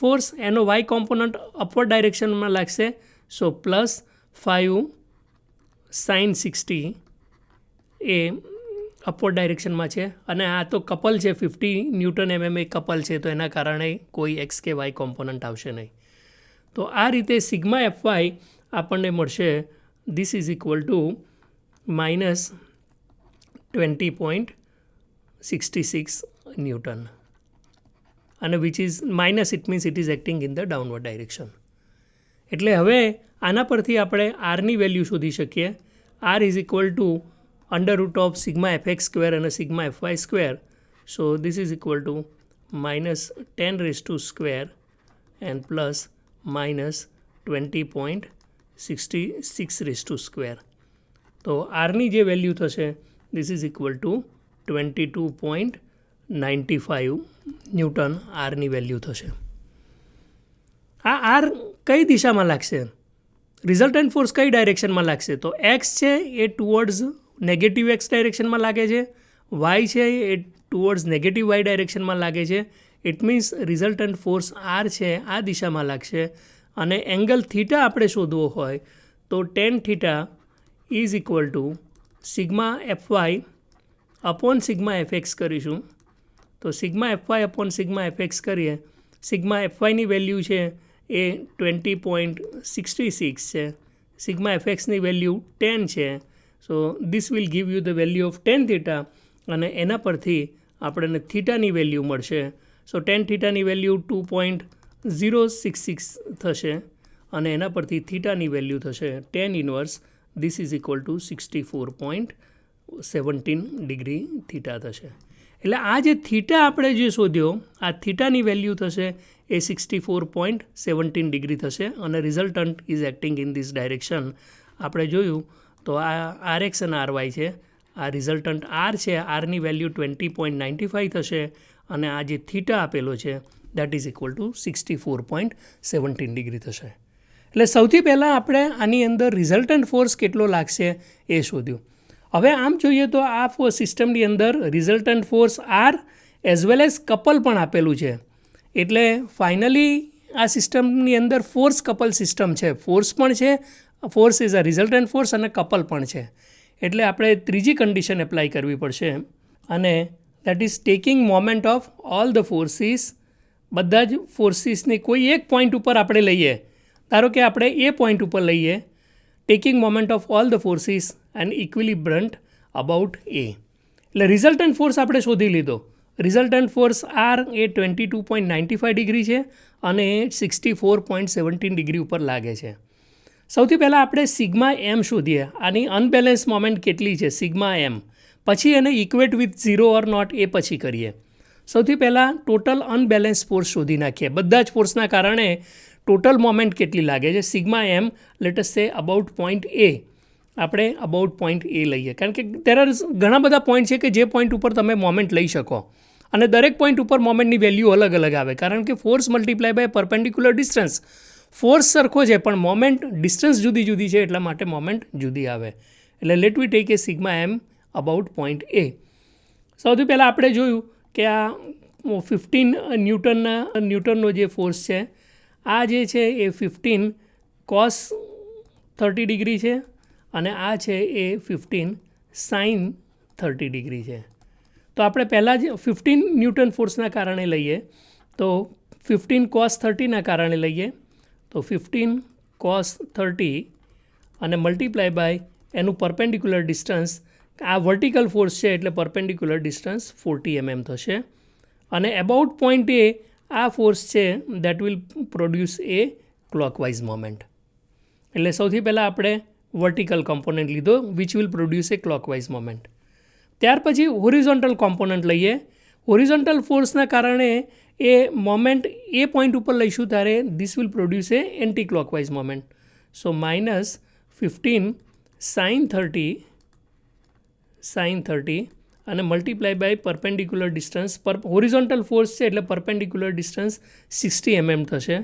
force એનો વાય કોમ્પોનન્ટ અપવર્ડ ડાયરેક્શનમાં લાગશે, સો પ્લસ 5 સાઇન 60 એ અપવર્ડ ડાયરેક્શનમાં છે. અને આ તો કપલ છે, 50 ન્યૂટન એ કપલ છે, તો એના કારણે કોઈ એક્સ કે વાય કોમ્પોનન્ટ આવશે નહીં. તો આ રીતે સિગ્મા એફ વાય આપણને મળશે, this is equal to minus 20.66 newton, અને which is minus, it means it is acting in the downward direction. એટલે હવે આના પરથી આપણે આરની વેલ્યુ શોધી શકીએ. R is equal to under root of sigma F X square અને sigma F Y square. So this is equal to minus 10⁻² and plus minus 20.66². તો આરની જે વેલ્યુ થશે this is equal to 22.95 newton આરની value થશે. આ આર કઈ દિશામાં લાગશે? રિઝલ્ટન્ટ ફોર્સ કઈ ડાયરેક્શનમાં લાગશે? તો એક્સ છે એ ટુવર્ડ્સ નેગેટિવ એક્સ ડાયરેક્શનમાં લાગે છે, વાય છે એ ટુવર્ડ્સ નેગેટિવ વાય ડાયરેક્શનમાં લાગે છે. It means resultant force R છે આ દિશામાં લાગશે. અને એંગલ થીટા આપણે શોધવો હોય તો tan theta is equal to sigma F y upon sigma F x કરીશું. તો sigma F y upon sigma F x કરીએ, સિગ્મા એફ વાયની વેલ્યુ છે એ 20.66 છે, સિગ્મા એફ એક્સની વેલ્યુ 10 છે. So this will give you the value of ten theta, અને એના પરથી આપણને થીટાની વેલ્યુ મળશે. સો ટેન થીટાની વેલ્યુ 2.066 થશે, અને એના પરથી થીટાની વેલ્યુ થશે tan inverse. This is equal two 64.17 degree theta થશે. એટલે આ જે થીટા આપણે જે શોધ્યો, આ થીટાની વેલ્યુ થશે એ 64.17 ડિગ્રી થશે, અને resultant is acting in this direction. આપણે જોયું તો આ આર એક્સ અને આર વાય છે, આ રિઝલ્ટન્ટ આર છે, આરની વેલ્યુ 20.95 થશે, અને આ જે થીટા આપેલો છે that is equal two 64.17 degree થશે. એટલે સૌથી પહેલાં આપણે આની અંદર રિઝલ્ટન્ટ ફોર્સ કેટલો લાગશે એ શોધ્યું. હવે આમ જોઈએ તો આ સિસ્ટમની અંદર resultant force are as well as couple પણ આપેલું છે. એટલે ફાઇનલી આ સિસ્ટમની અંદર ફોર્સ કપલ સિસ્ટમ છે. ફોર્સ પણ છે, force is a resultant force, અને કપલ પણ છે. એટલે આપણે ત્રીજી કન્ડિશન એપ્લાય કરવી પડશે, અને that is taking moment of all the forces. બધા જ ફોર્સિસને કોઈ એક પોઈન્ટ ઉપર આપણે લઈએ, ધારો કે આપણે એ પોઈન્ટ ઉપર લઈએ, taking moment of all the forces and equilibrant about A. એટલે રિઝલ્ટન્ટ ફોર્સ આપણે શોધી લીધો. રિઝલ્ટન્ટ ફોર્સ આર એ 22.95 ડિગ્રી છે, અને 64.17 ડિગ્રી ઉપર લાગે છે. સૌથી પહેલાં આપણે સિગ્મા એમ શોધીએ. આની અનબેલેન્સ મોમેન્ટ કેટલી છે, સિગ્મા એમ. પછી એને ઇક્વેટ વિથ 0 ઓર નોટ એ પછી કરીએ. સૌથી પહેલાં ટોટલ અનબેલેન્સ ફોર્સ શોધી નાખીએ. બધા જ ફોર્સના કારણે ટોટલ મોમેન્ટ કેટલી લાગે છે. Sigma M let us say about point એ. આપણે અબાઉટ પોઈન્ટ એ લઈએ, કારણ કે ઘણા બધા પોઈન્ટ છે કે જે પોઈન્ટ ઉપર તમે મોમેન્ટ લઈ શકો, અને દરેક પોઈન્ટ ઉપર મોમેન્ટની વેલ્યુ અલગ અલગ આવે, કારણ કે force multiply by perpendicular distance. Force સરખો છે પણ મોમેન્ટ ડિસ્ટન્સ જુદી જુદી છે, એટલા માટે મોમેન્ટ જુદી આવે. એટલે let we take a sigma M about point A. સૌથી પહેલાં આપણે જોયું કે આ 15 ન્યૂટનનો જે ફોર્સ છે, આ જે છે એ 15 કોસ 30 ડિગ્રી છે, અને આ છે એ 15 સાઇન 30 ડિગ્રી છે. તો આપણે પહેલાં જ 15 ન્યૂટન ફોર્સના કારણે લઈએ, તો 15 કોસ 30ના કારણે લઈએ, તો 15 cos 30 અને મલ્ટીપ્લાય બાય એનું પરપેન્ડિક્યુલર ડિસ્ટન્સ, આ વર્ટિકલ ફોર્સ છે એટલે પરપેન્ડિક્યુલર ડિસ્ટન્સ 40 mm થશે. અને અબાઉટ પોઈન્ટ એ આ ફોર્સ છે that will produce A clockwise moment. એટલે સૌથી પહેલાં આપણે વર્ટિકલ કોમ્પોનન્ટ લીધો which will produce A clockwise moment. ત્યાર પછી હોરિઝોન્ટલ કોમ્પોનન્ટ લઈએ. હોરિઝોન્ટલ ફોર્સના કારણે એ મોમેન્ટ એ પોઈન્ટ ઉપર લઈશું ત્યારે this will produce a anti clockwise moment. So -15 sin 30 અને multiply by perpendicular distance. Horizontal force છે એટલે પરપેન્ડિક્યુલર ડિસ્ટન્સ 60 mm થશે.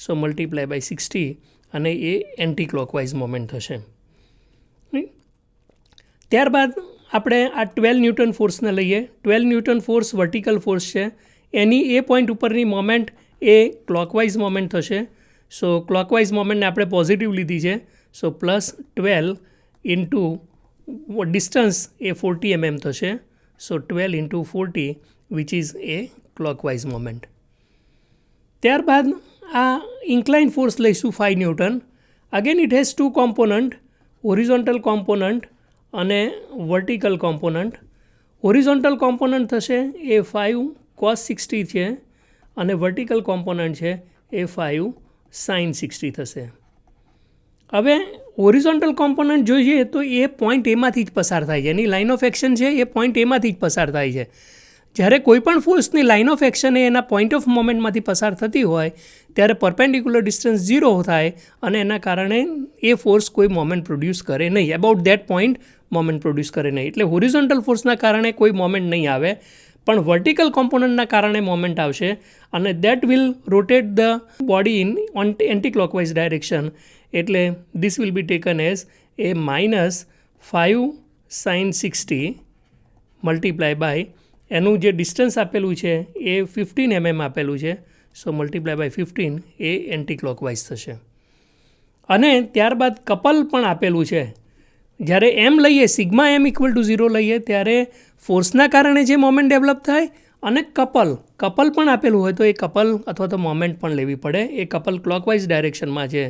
સો મલ્ટીપ્લાય બાય 60 અને એ એન્ટી ક્લોકવાઇઝ મોમેન્ટ થશે. ત્યારબાદ આપણે આ 12 ન્યૂટન ફોર્સને લઈએ. 12 ન્યૂટન ફોર્સ વર્ટિકલ ફોર્સ છે. એની એ પોઈન્ટ ઉપરની મોમેન્ટ એ ક્લોકવાઇઝ મોમેન્ટ થશે. સો ક્લોકવાઇઝ મોમેન્ટને આપણે પોઝિટિવ લીધી છે. સો +12 ઇન્ટુ ડિસ્ટન્સ એ 40 mm થશે. સો 12 into 40 which is A clockwise moment. ત્યારબાદ આ ઇન્ક્લાઇન ફોર્સ લઈશું 5 newton. Again it has 2 component, horizontal component અને વર્ટિકલ કોમ્પોનન્ટ. હોરિઝોન્ટલ કોમ્પોનન્ટ થશે એ 5 cos 60 છે અને વર્ટિકલ કોમ્પોનન્ટ છે એ 5 sin 60 થશે. હવે હોરિઝોન્ટલ કોમ્પોનન્ટ જોઈએ તો એ પોઈન્ટ એમાંથી જ પસાર થાય છે. એની લાઇન ઓફ એક્શન છે એ પોઈન્ટ એમાંથી જ પસાર થાય છે. જ્યારે કોઈ પણ ફોર્સની લાઇન ઓફ એક્શન એ એના પોઈન્ટ ઓફ મોમેન્ટમાંથી પસાર થતી હોય ત્યારે પરપેન્ડિક્યુલર ડિસ્ટન્સ 0 થાય અને એના કારણે એ ફોર્સ કોઈ મોમેન્ટ પ્રોડ્યુસ કરે નહીં. About that point moment produce કરે નહીં. એટલે હોરિઝોન્ટલ ફોર્સના કારણે કોઈ મોમેન્ટ નહીં આવે, પણ વર્ટિકલ કોમ્પોનન્ટના કારણે મોમેન્ટ આવશે અને that will rotate the body in anti clockwise direction. એટલે this will be taken as a -5 sin 60 multiply by એનું જે ડિસ્ટન્સ આપેલું છે એ 15 mm આપેલું છે. સો મલ્ટીપ્લાય બાય 15 એ એન્ટી ક્લોકવાઇઝ થશે. અને ત્યારબાદ કપલ પણ આપેલું છે. જ્યારે એમ લઈએ સિગ્મા એમ =0 લઈએ ત્યારે ફોર્સના કારણે જે મોમેન્ટ ડેવલપ થાય અને કપલ પણ આપેલું હોય તો એ કપલ અથવા તો મોમેન્ટ પણ લેવી પડે. એ કપલ ક્લોકવાઇઝ ડાયરેક્શનમાં છે.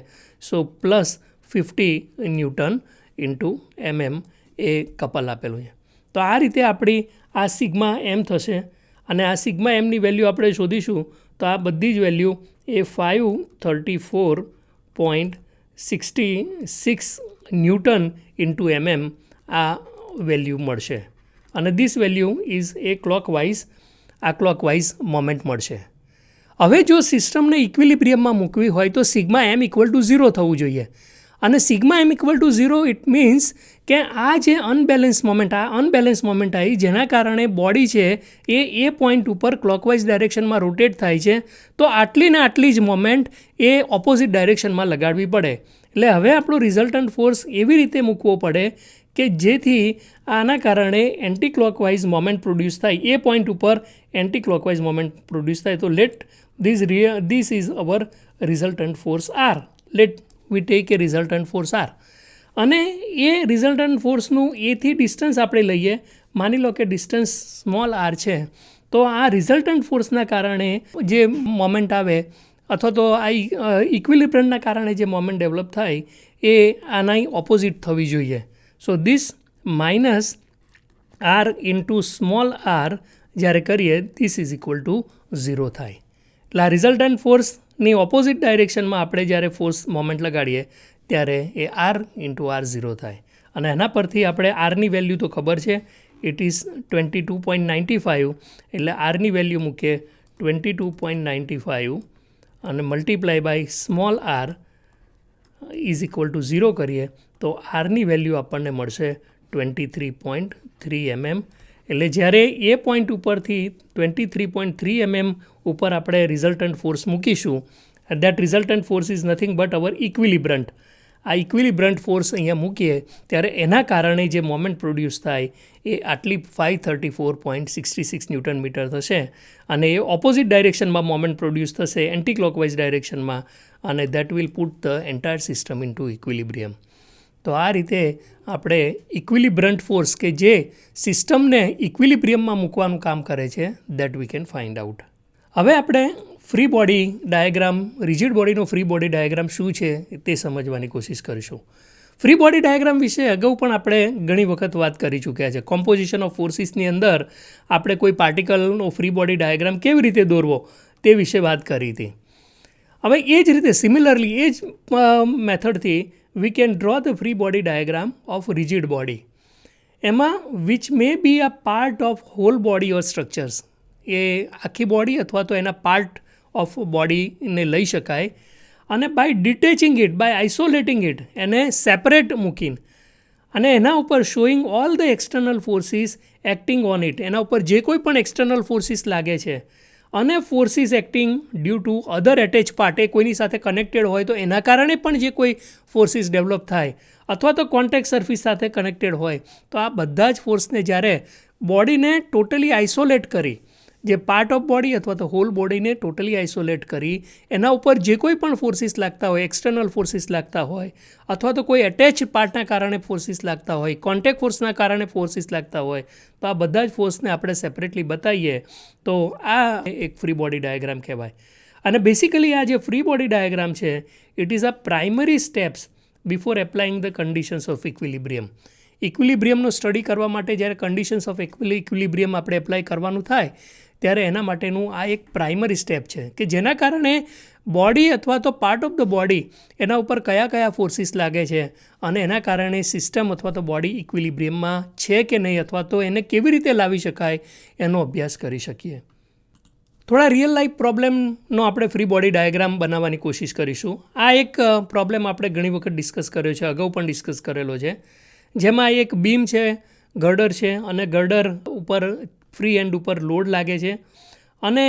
સો +50 ન્યૂટન ઇન્ટુ mm એ કપલ આપેલું છે. તો આ રીતે આપણી આ સિગ્મા એમ થશે અને આ સિગ્મા એમની વેલ્યુ આપણે શોધીશું તો આ બધી જ વેલ્યુ એ 534.66 ન્યૂટન ઇન્ટુ mm આ વેલ્યુ મળશે. અને this value is A clockwise moment મળશે. હવે જો સિસ્ટમને ઇક્વિલિબ્રિયમમાં મૂકવી હોય તો સિગ્મા એમ =0 થવું જોઈએ. અને સિગ્મા એમ =0 ઇટ મીન્સ કે આ જે અનબેલેન્સ મોમેન્ટ આવી જેના કારણે બોડી છે એ પોઈન્ટ ઉપર ક્લોકવાઇઝ ડાયરેક્શનમાં રોટેટ થાય છે તો આટલી ને આટલી જ મોમેન્ટ એ ઓપોઝિટ ડાયરેક્શનમાં લગાડવી પડે. એટલે હવે આપણો રિઝલ્ટન્ટ ફોર્સ એવી રીતે મૂકવો પડે કે જેથી આના કારણે એન્ટી ક્લોકવાઇઝ મોમેન્ટ પ્રોડ્યુસ થાય. એ પોઈન્ટ ઉપર એન્ટી ક્લોકવાઇઝ મોમેન્ટ પ્રોડ્યુસ થાય. તો let this is our resultant force R. Let we take a resultant force R. અને એ રિઝલ્ટન્ટ ફોર્સનું એથી ડિસ્ટન્સ આપણે લઈએ. માની લો કે ડિસ્ટન્સ સ્મોલ આર છે તો આ રિઝલ્ટન્ટ ફોર્સના કારણે જે મોમેન્ટ આવે અથવા તો આ ઇક્વિલિબ્રમના કારણે જે મોમેન્ટ ડેવલપ થાય એ આના ઓપોઝિટ થવી જોઈએ. So this -r into small R જ્યારે કરીએ ધીસ ઇઝ =0 થાય. એટલે આ રિઝલ્ટન્ટ ફોર્સની ઓપોઝિટ ડાયરેક્શનમાં આપણે જ્યારે ફોર્સ મોમેન્ટ લગાડીએ ત્યારે એ r ઇન્ટુ r 0 થાય. અને એના પરથી આપણે આરની વેલ્યુ તો ખબર છે ઇટ ઇઝ 22.95. એટલે આરની વેલ્યુ મૂકીએ 22.95 અને મલ્ટીપ્લાય બાય સ્મોલ આર =0 કરીએ તો આરની વેલ્યુ આપણને મળશે 23.3 mm. એટલે જ્યારે એ પોઈન્ટ ઉપરથી 23.3 mm ઉપર આપણે રિઝલ્ટન્ટ ફોર્સ મૂકીશું that resultant force is nothing but our equilibrant. આ ઇક્વિલિબ્રન્ટ ફોર્સ અહીંયા મૂકીએ ત્યારે એના કારણે જે મોમેન્ટ પ્રોડ્યુસ થાય એ આટલી 534.66 ન્યૂટન મીટર થશે અને એ ઓપોઝિટ ડાયરેક્શનમાં મોમેન્ટ પ્રોડ્યુસ થશે એન્ટી ક્લોકવાઇઝ ડાયરેક્શનમાં અને that will put the entire system into equilibrium. તો આ રીતે આપણે ઇક્વિલિબ્રન્ટ ફોર્સ કે જે સિસ્ટમને ઇક્વિલિબ્રિયમમાં મૂકવાનું કામ કરે છે that we can find out. હવે આપણે ફ્રી બોડી ડાયાગ્રામ, રિજિડ બોડીનો ફ્રી બોડી ડાયાગ્રામ શું છે તે સમજવાની કોશિશ કરીશું. ફ્રી બોડી ડાયાગ્રામ વિશે અગાઉ પણ આપણે ઘણી વખત વાત કરી ચૂક્યા છે. કોમ્પોઝિશન ઓફ ફોર્સિસની અંદર આપણે કોઈ પાર્ટિકલનો ફ્રી બોડી ડાયાગ્રામ કેવી રીતે દોરવો તે વિશે વાત કરી હતી. હવે એ જ રીતે સિમિલરલી એ જ મેથડથી we can draw the free body diagram of rigid body. એમાં which may be a part of whole body or structures, એ આખી બોડી અથવા તો એના પાર્ટ ઓફ બોડીને લઈ શકાય અને by ડિટેચિંગ it, by isolating it, એને સેપરેટ મૂકીને અને એના ઉપર showing all the external forces acting on it, એના ઉપર જે કોઈ પણ એક્સટર્નલ ફોર્સિસ લાગે છે અને forces acting due to other attach part, એ કોઈની સાથે કનેક્ટેડ હોય તો એના કારણે પણ જે કોઈ ફોર્સિસ ડેવલપ થાય અથવા તો કોન્ટેક્ટ સરફેસ સાથે કનેક્ટેડ હોય, તો આ બધા જ ફોર્સને જ્યારે બોડીને ટોટલી આઇસોલેટ કરી, જે પાર્ટ ઓફ બોડી અથવા તો હોલ બોડીને ટોટલી આઇસોલેટ કરી એના ઉપર જે કોઈ પણ ફોર્સિસ લાગતા હોય, એક્સટર્નલ ફોર્સિસ લાગતા હોય અથવા તો કોઈ એટેચ પાર્ટના કારણે ફોર્સિસ લાગતા હોય, કોન્ટેક્ટ ફોર્સના કારણે ફોર્સિસ લાગતા હોય, તો આ બધા જ ફોર્સને આપણે સેપરેટલી બતાવીએ તો આ એક ફ્રી બોડી ડાયાગ્રામ કહેવાય. અને બેસિકલી આ જે ફ્રી બોડી ડાયાગ્રામ છે, it is a primary steps before applying the conditions of equilibrium. ઇક્વિલિબ્રિયમનો સ્ટડી કરવા માટે જ્યારે કન્ડિશન્સ ઓફ ઇક્વિલિબ્રિયમ આપણે એપ્લાય કરવાનું થાય ત્યારે એના માટેનું આ એક પ્રાઇમરી સ્ટેપ છે કે જેના કારણે બોડી અથવા તો પાર્ટ ઓફ ધ બોડી એના ઉપર કયા કયા ફોર્સિસ લાગે છે અને એના કારણે સિસ્ટમ અથવા તો બોડી ઇક્વિલિબ્રિયમમાં છે કે નહીં અથવા તો એને કેવી રીતે લાવી શકાય એનો અભ્યાસ કરી શકીએ. થોડા રિયલ લાઈફ પ્રોબ્લેમનો આપણે ફ્રી બોડી ડાયાગ્રામ બનાવવાની કોશિશ કરીશું. આ એક પ્રોબ્લેમ આપણે ઘણી વખત ડિસ્કસ કર્યો છે, અગાઉ પણ ડિસ્કસ કરેલો છે, જેમાં એક બીમ છે, ગર્ડર છે અને ગર્ડર ઉપર ફ્રી એન્ડ ઉપર લોડ લાગે છે અને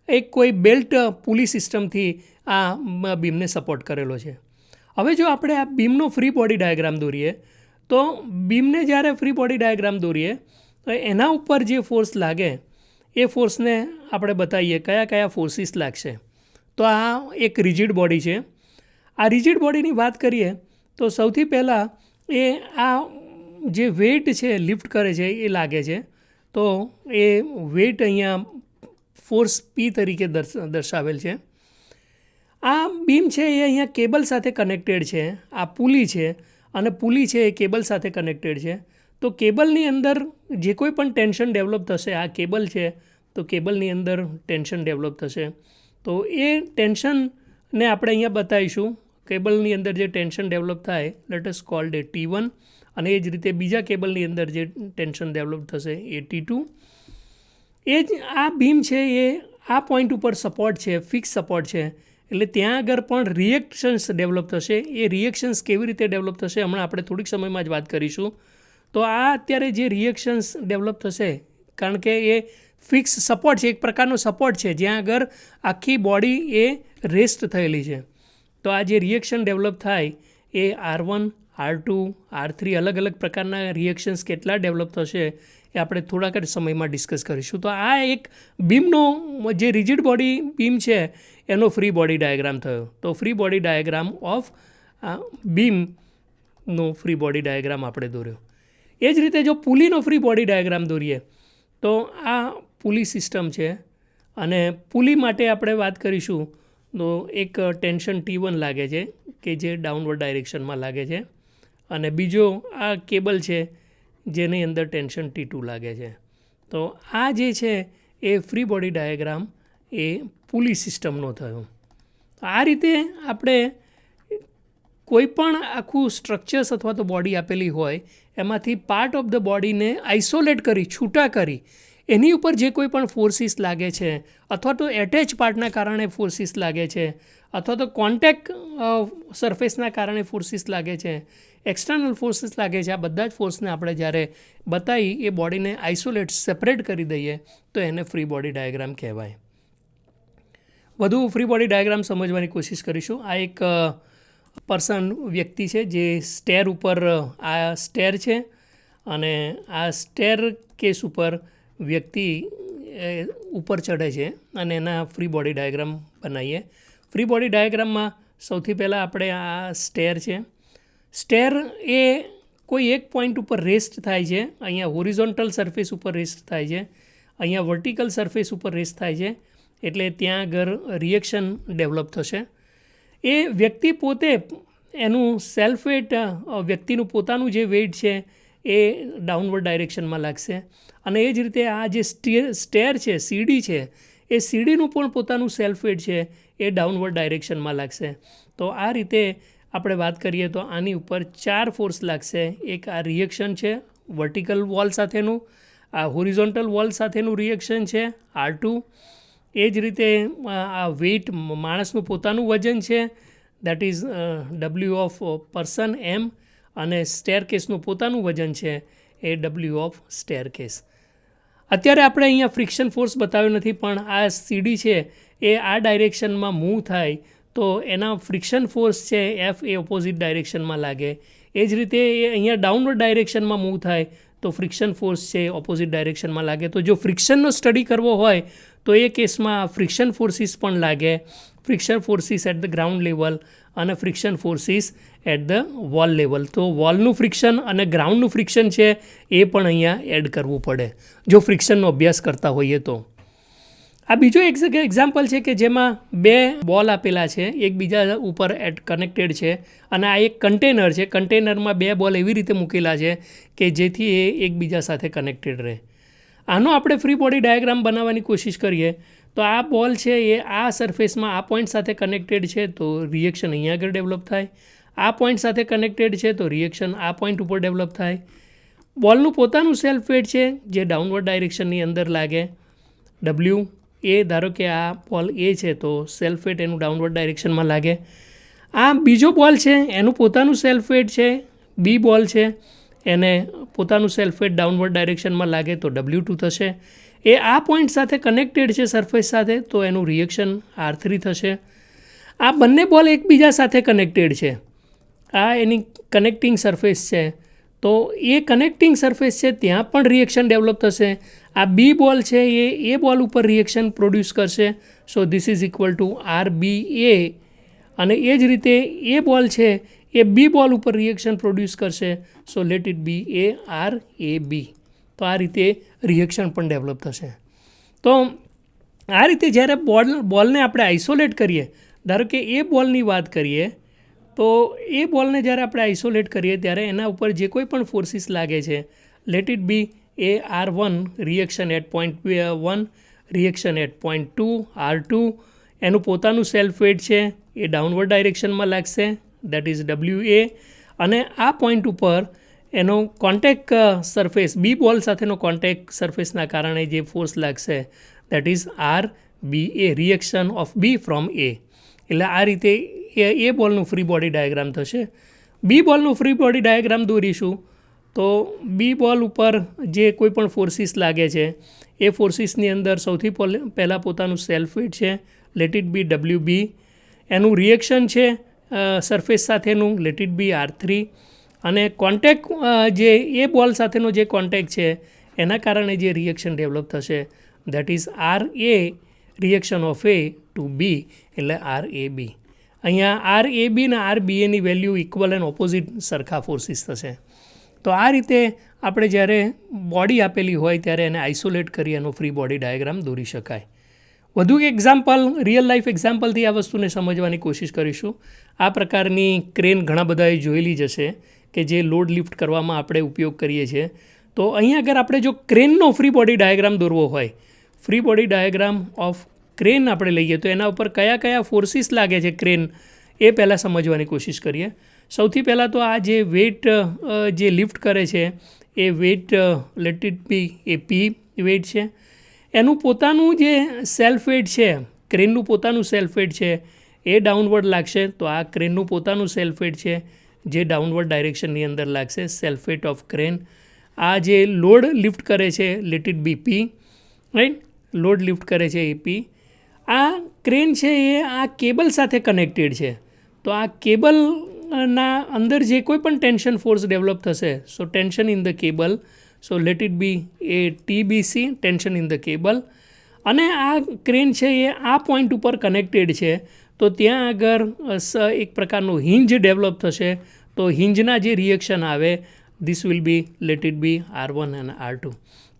એક કોઈ બેલ્ટ પુલી સિસ્ટમથી આ બીમને સપોર્ટ કરેલો છે. હવે જો આપણે આ બીમનો ફ્રી બોડી ડાયાગ્રામ દોરીએ તો બીમને જ્યારે ફ્રી બોડી ડાયાગ્રામ દોરીએ તો એના ઉપર જે ફોર્સ લાગે એ ફોર્સને આપણે બતાવીએ કયા કયા ફોર્સિસ લાગશે. તો આ એક રિજિડ બોડી છે. આ રિજિડ બોડીની વાત કરીએ તો સૌથી પહેલાં એ આ જે વેઇટ છે લિફ્ટ કરે છે એ લાગે છે, તો એ વેઇટ અહીંયા ફોર્સ પી તરીકે દર્શાવેલ છે. આ બીમ છે એ અહીંયા કેબલ સાથે કનેક્ટેડ છે, આ પુલી છે અને પુલી છે એ કેબલ સાથે કનેક્ટેડ છે. તો કેબલની અંદર જે કોઈ પણ ટેન્શન ડેવલપ થશે, આ કેબલ છે તો કેબલની અંદર ટેન્શન ડેવલપ થશે, તો એ ટેન્શનને આપણે અહીંયા બતાવીશું. કેબલની અંદર જે ટેન્શન ડેવલપ થાય લેટ અસ કોલ્ડ એ T1 અને એ જ રીતે બીજા કેબલની અંદર જે ટેન્શન ડેવલપ થશે એ T2. એ જ આ બીમ છે એ આ પોઈન્ટ ઉપર સપોર્ટ છે, ફિક્સ સપોર્ટ છે, એટલે ત્યાં આગળ પણ રિએક્શન્સ ડેવલપ થશે. એ રિએક્શન્સ કેવી રીતે ડેવલપ થશે હમણાં આપણે થોડીક સમયમાં જ વાત કરીશું. તો આ અત્યારે જે રિએક્શન્સ ડેવલપ થશે કારણ કે એ ફિક્સ સપોર્ટ છે, એક પ્રકારનો સપોર્ટ છે જ્યાં આગળ આખી બોડી એ રેસ્ટ થયેલી છે. તો આ જે રિએક્શન ડેવલપ થાય એ R1, R2, R3 અલગ અલગ પ્રકારના રિએક્શન્સ કેટલા ડેવલપ થશે એ આપણે થોડાક જ સમયમાં ડિસ્કસ કરીશું. તો આ એક બીમનો જે રિજિડ બોડી બીમ છે એનો ફ્રી બોડી ડાયાગ્રામ થયો. તો ફ્રી બોડી ડાયાગ્રામ ઓફ બીમનો ફ્રી બોડી ડાયાગ્રામ આપણે દોર્યો. એ જ રીતે જો પુલીનો ફ્રી બોડી ડાયાગ્રામ દોરીએ તો આ પુલી સિસ્ટમ છે અને પુલી માટે આપણે વાત કરીશું તો એક ટેન્શન T1 લાગે છે કે જે ડાઉનવર્ડ ડાયરેક્શનમાં લાગે છે અને બીજો આ કેબલ છે જેની અંદર ટેન્શન T2 લાગે છે. તો આ જે છે એ ફ્રી બોડી ડાયાગ્રામ એ પુલી સિસ્ટમનો થયો. આ રીતે આપણે કોઈ પણ આખું સ્ટ્રક્ચર્સ અથવા તો બોડી આપેલી હોય એમાંથી પાર્ટ ઓફ ધ બોડીને આઇસોલેટ કરી, છૂટા કરી એની ઉપર જે કોઈ પણ ફોર્સિસ લાગે છે અથવા તો એટેચ પાર્ટના કારણે ફોર્સિસ લાગે છે અથવા તો કોન્ટેક્ટ સરફેસના કારણે ફોર્સિસ લાગે છે, એક્સટર્નલ ફોર્સિસ લાગે છે, આ બધા જ ફોર્સને આપણે જ્યારે બતાવી એ બોડીને આઇસોલેટ, સેપરેટ કરી દઈએ તો એને ફ્રી બોડી ડાયાગ્રામ કહેવાય. વધુ ફ્રી બોડી ડાયાગ્રામ સમજવાની કોશિશ કરીશું. આ એક વ્યક્તિ છે જે સ્ટેર ઉપર, આ સ્ટેર છે અને આ સ્ટેર કેસ ઉપર વ્યક્તિ ઉપર ચઢે છે અને એના ફ્રી બોડી ડાયાગ્રામ બનાવીએ. ફ્રી બોડી ડાયાગ્રામમાં સૌથી પહેલાં આપણે આ સ્ટેર છે. સ્ટેર એ કોઈ એક પોઈન્ટ ઉપર રેસ્ટ થાય છે. અહીંયા હોરિઝોન્ટલ સરફેસ ઉપર રેસ્ટ થાય છે, અહીંયા વર્ટિકલ સરફેસ ઉપર રેસ્ટ થાય છે એટલે ત્યાં આગળ રિએક્શન ડેવલપ થશે. એ વ્યક્તિ પોતે એનું સેલ્ફ વેટ, વ્યક્તિનું પોતાનું જે વેઇટ છે એ ડાઉનવર્ડ ડાયરેક્શનમાં લાગશે. અને એ જ રીતે આ જે સ્ટેર છે, સીડી છે, એ સીડીનું પણ પોતાનું સેલ્ફ વેટ છે એ ડાઉનવર્ડ ડાયરેક્શનમાં લાગશે. તો આ રીતે આપણે વાત કરીએ તો આની ઉપર 4 ફોર્સ લાગશે. એક આ રિએક્શન છે વર્ટિકલ વોલ સાથેનું, આ હોરિઝોન્ટલ વોલ સાથેનું રિએક્શન છે R2. એ જ રીતે આ વેઇટ, માણસનું પોતાનું વજન છે, that is W of person M, અને સ્ટેરકેસનું પોતાનું વજન છે એ W ઓફ સ્ટેરકેસ. અત્યારે આપણે અહીંયા ફ્રિક્શન ફોર્સ બતાવ્યો નથી, પણ આ સીડી છે એ આ ડાયરેક્શનમાં મૂવ થાય તો એના ફ્રિક્શન ફોર્સ છે F એ ઓપોઝિટ ડાયરેક્શનમાં લાગે. એ જ રીતે એ અહીંયા ડાઉનવર્ડ ડાયરેક્શનમાં મૂવ થાય તો ફ્રિક્શન ફોર્સ છે ઓપોઝિટ ડાયરેક્શનમાં લાગે. તો જો ફ્રિક્શનનો સ્ટડી કરવો હોય તો એ કેસમાં ફ્રિક્શન ફોર્સિસ પણ લાગે, friction forces at the ground level અને friction forces at the wall level. તો વોલનું ફ્રિક્શન અને ગ્રાઉન્ડનું ફ્રિક્શન છે એ પણ અહીંયા એડ કરવું પડે જો ફ્રિક્શનનો અભ્યાસ કરતા હોઈએ તો. આ બીજો એક્ઝામ્પલ છે કે જેમાં 2 બોલ આપેલા છે, એકબીજા ઉપર કનેક્ટેડ છે, અને આ એક કન્ટેનર છે. કન્ટેનરમાં 2 બોલ એવી રીતે મૂકેલા છે કે જેથી એ એકબીજા સાથે કનેક્ટેડ રહે. આનો આપણે ફ્રી બોડી ડાયાગ્રામ બનાવવાની કોશિશ કરીએ તો આ બોલ છે એ આ સરફેસમાં આ પોઈન્ટ સાથે કનેક્ટેડ છે તો રિએક્શન અહીંયા આગળ ડેવલપ થાય. આ પોઈન્ટ સાથે કનેક્ટેડ છે તો રિએક્શન આ પોઈન્ટ ઉપર ડેવલપ થાય. બોલનું પોતાનું સેલ્ફ વેટ છે જે ડાઉનવર્ડ ડાયરેક્શનની અંદર લાગે, W. એ ધારો કે આ બોલ A છે તો સેલ્ફ વેટ એનું ડાઉનવર્ડ ડાયરેક્શનમાં લાગે. આ બીજો બોલ છે એનું પોતાનું સેલ્ફ વેટ છે, B બોલ છે, એને પોતાનું સેલ્ફ વેટ ડાઉનવર્ડ ડાયરેક્શનમાં લાગે તો W2 થશે. એ આ પોઈન્ટ સાથે કનેક્ટેડ છે સરફેસ સાથે તો એનું રિએક્શન R3 થશે. આ બંને બોલ એકબીજા સાથે કનેક્ટેડ છે, આ એની કનેક્ટિંગ સરફેસ છે તો એ કનેક્ટિંગ સરફેસ છે ત્યાં પણ રિએક્શન ડેવલપ થશે. આ B બોલ છે એ બોલ ઉપર રિએક્શન પ્રોડ્યુસ કરશે, સો this is equal two RBA. અને એ જ રીતે એ બોલ છે એ B બોલ ઉપર રિએક્શન પ્રોડ્યુસ કરશે, સો લેટ ઇટ બી RAB. તો આ રીતે રિએક્શન પણ ડેવલપ થશે. તો આ રીતે જ્યારે બોલને આપણે આઇસોલેટ કરીએ, ધારો કે એ બોલની વાત કરીએ તો એ બોલને જ્યારે આપણે આઇસોલેટ કરીએ ત્યારે એના ઉપર જે કોઈ પણ ફોર્સિસ લાગે છે, late it B R1 reaction eight point 1, reaction eight point 2, R2 એનું પોતાનું સેલ્ફ વેટ છે એ ડાઉનવર્ડ ડાયરેક્શનમાં લાગશે, દેટ ઇઝ WA. અને આ પોઈન્ટ ઉપર એનો કોન્ટેક્ટ સરફેસ B બોલ સાથેનો કોન્ટેક્ટ સરફેસના કારણે જે ફોર્સ લાગશે that is RBA, reaction of B from A. એટલે આ રીતે એ બોલનું ફ્રી બોડી ડાયાગ્રામ થશે. B બોલનું ફ્રી બોડી ડાયાગ્રામ દોરીશું તો B બોલ ઉપર જે કોઈ પણ ફોર્સિસ લાગે છે એ ફોર્સિસની અંદર સૌથી પહેલાં પોતાનું સેલ્ફ વેટ છે, લેટ ઇટ બી WB. એનું રિએક્શન છે સરફેસ સાથેનું, લેટ ઇટ બી R3. અને કોન્ટેક્ટ જે એ બોલ સાથેનો જે કોન્ટેક્ટ છે એના કારણે જે રિએક્શન ડેવલપ થશે that is RA, reaction of A to B, એટલે RAB. અહીંયા RAB અને RBAની વેલ્યુ ઇક્વલ એન્ડ ઓપોઝિટ સરખા ફોર્સિસ થશે. તો આ રીતે આપણે જ્યારે બોડી આપેલી હોય ત્યારે એને આઇસોલેટ કરી એનો ફ્રી બોડી ડાયાગ્રામ દોરી શકાય. વધુ એક એક્ઝામ્પલ, રિયલ લાઈફ એક્ઝામ્પલથી આ વસ્તુને સમજવાની કોશિશ કરીશું. આ પ્રકારની ક્રેન ઘણા બધાએ જોયેલી જ હશે કે જે લોડ લિફ્ટ કરવામાં આપણે ઉપયોગ કરીએ છીએ. તો અહીંયા આગળ આપણે જો ક્રેનનો ફ્રી બોડી ડાયાગ્રામ દોરવો હોય, free body diagram of crane આપણે લઈએ તો એના ઉપર કયા કયા ફોર્સિસ લાગે છે ક્રેન એ પહેલાં સમજવાની કોશિશ કરીએ. સૌથી પહેલાં તો આ જે વેઇટ જે લિફ્ટ કરે છે એ weight let it be a P weight છે. એનું પોતાનું જે સેલ્ફ વેટ છે, ક્રેનનું પોતાનું સેલ્ફ વેટ છે એ ડાઉનવર્ડ લાગશે, તો આ ક્રેનનું પોતાનું સેલ્ફ વેટ છે જે ડાઉનવર્ડ ડાયરેક્શનની અંદર લાગશે, સેલ્ફ વેટ ઓફ ક્રેન. આ જે લોડ લિફ્ટ કરે છે late it B P, right, load lift કરે છે એ P. આ ક્રેન છે એ આ કેબલ સાથે કનેક્ટેડ છે, તો આ કેબલના અંદર જે કોઈ પણ ટેન્શન ફોર્સ ડેવલપ થશે, so tension in the cable, so let it be a TBC, tension in the cable. અને આ ક્રેન છે એ આ પોઈન્ટ ઉપર કનેક્ટેડ છે તો ત્યાં આગળ એક પ્રકારનું હિંજ ડેવલપ થશે, તો હિંજના જે રિએક્શન આવે this will B late it B R1 અને R2.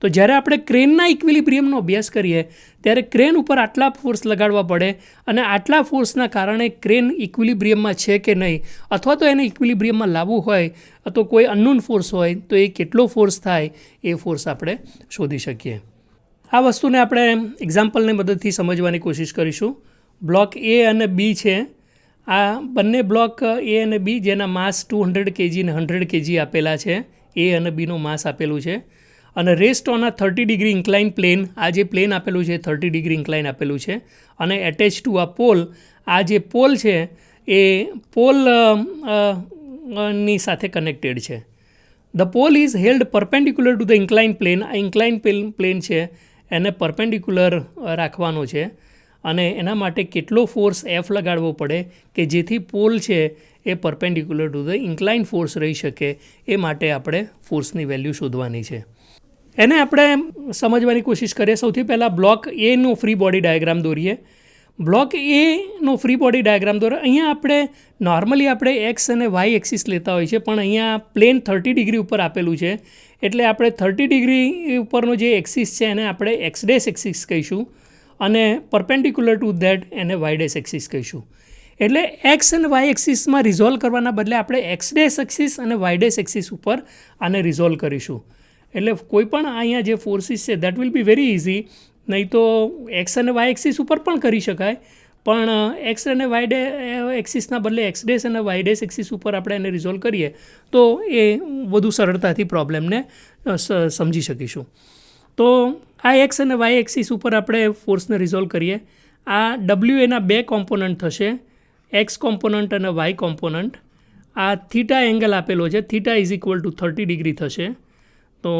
તો જ્યારે આપણે ક્રેનના ઇક્વિલિબ્રિયમનો અભ્યાસ કરીએ ત્યારે ક્રેન ઉપર આટલા ફોર્સ લગાડવા પડે અને આટલા ફોર્સના કારણે ક્રેન ઇક્વિલિબ્રિયમમાં છે કે નહીં, અથવા તો એને ઇક્વિલિબ્રિયમમાં લાવવું હોય તો કોઈ અનનોન ફોર્સ હોય તો એ કેટલો ફોર્સ થાય એ ફોર્સ આપણે શોધી શકીએ. આ વસ્તુને આપણે એક્ઝામ્પલની મદદથી સમજવાની કોશિશ કરીશું. બ્લોક A અને B છે. આ બંને બ્લોક A અને B જેના માસ 200 kg અને 100 kg આપેલા છે. A અને Bનું માસ આપેલું છે અને રેસ્ટ ઓન આ 30 ડિગ્રી ઇન્ક્લાઇન પ્લેન. આ જે પ્લેન આપેલું છે 30 ડિગ્રી ઇન્ક્લાઇન આપેલું છે અને એટેચ ટુ આ પોલ. આ જે પોલ છે એ પોલ ની સાથે કનેક્ટેડ છે. The pole is held perpendicular to the incline plane. આ ઇન્ક્લાઇન પ્લેન છે એને પરપેન્ડિક્યુલર રાખવાનો છે અને એના માટે કેટલો ફોર્સ F લગાડવો પડે કે જેથી પોલ છે એ perpendicular to the incline force રહી શકે, એ માટે આપણે ફોર્સની વેલ્યુ શોધવાની છે. એને આપણે સમજવાની કોશિશ કરીએ. સૌથી પહેલાં બ્લોક Aનો ફ્રી બોડી ડાયાગ્રામ દોરીએ. બ્લોક Aનો ફ્રી બોડી ડાયાગ્રામ દોરે. અહીંયા આપણે નોર્મલી આપણે એક્સ અને વાય એક્સિસ લેતા હોય છે, પણ અહીંયા પ્લેન 30 ડિગ્રી ઉપર આપેલું છે એટલે આપણે 30 ડિગ્રી ઉપરનો જે એક્સિસ છે એને આપણે એક્સ ડેશ એક્સિસ કહીશું અને પરપેન્ડિક્યુલર ટુ ધેટ એને વાય ડેશ એક્સિસ કહીશું. એટલે એક્સ અને વાય એક્સિસમાં રિઝોલ્વ કરવાના બદલે આપણે એક્સ ડેશ એક્સિસ અને વાય ડેશ એક્સિસ ઉપર આને રિઝોલ્વ કરીશું. એટલે કોઈ પણ અહીંયા જે ફોર્સિસ છે that will be very easy. નહીં તો એક્સ અને વાય એક્સિસ ઉપર પણ કરી શકાય, પણ એક્સ અને વાય એક્સિસના બદલે એક્સ ડેશ અને વાય ડેશ એક્સિસ ઉપર આપણે એને રિઝોલ્વ કરીએ તો એ વધુ સરળતાથી પ્રોબ્લેમને સમજી શકીશું. તો આ એક્સ અને વાય એક્સિસ ઉપર આપણે ફોર્સને રિઝોલ્વ કરીએ. આ WAના બે કોમ્પોનન્ટ થશે, એક્સ કોમ્પોનન્ટ અને વાય કોમ્પોનન્ટ. આ થીટા એંગલ આપેલો છે, theta is equal two 30 degree થશે. તો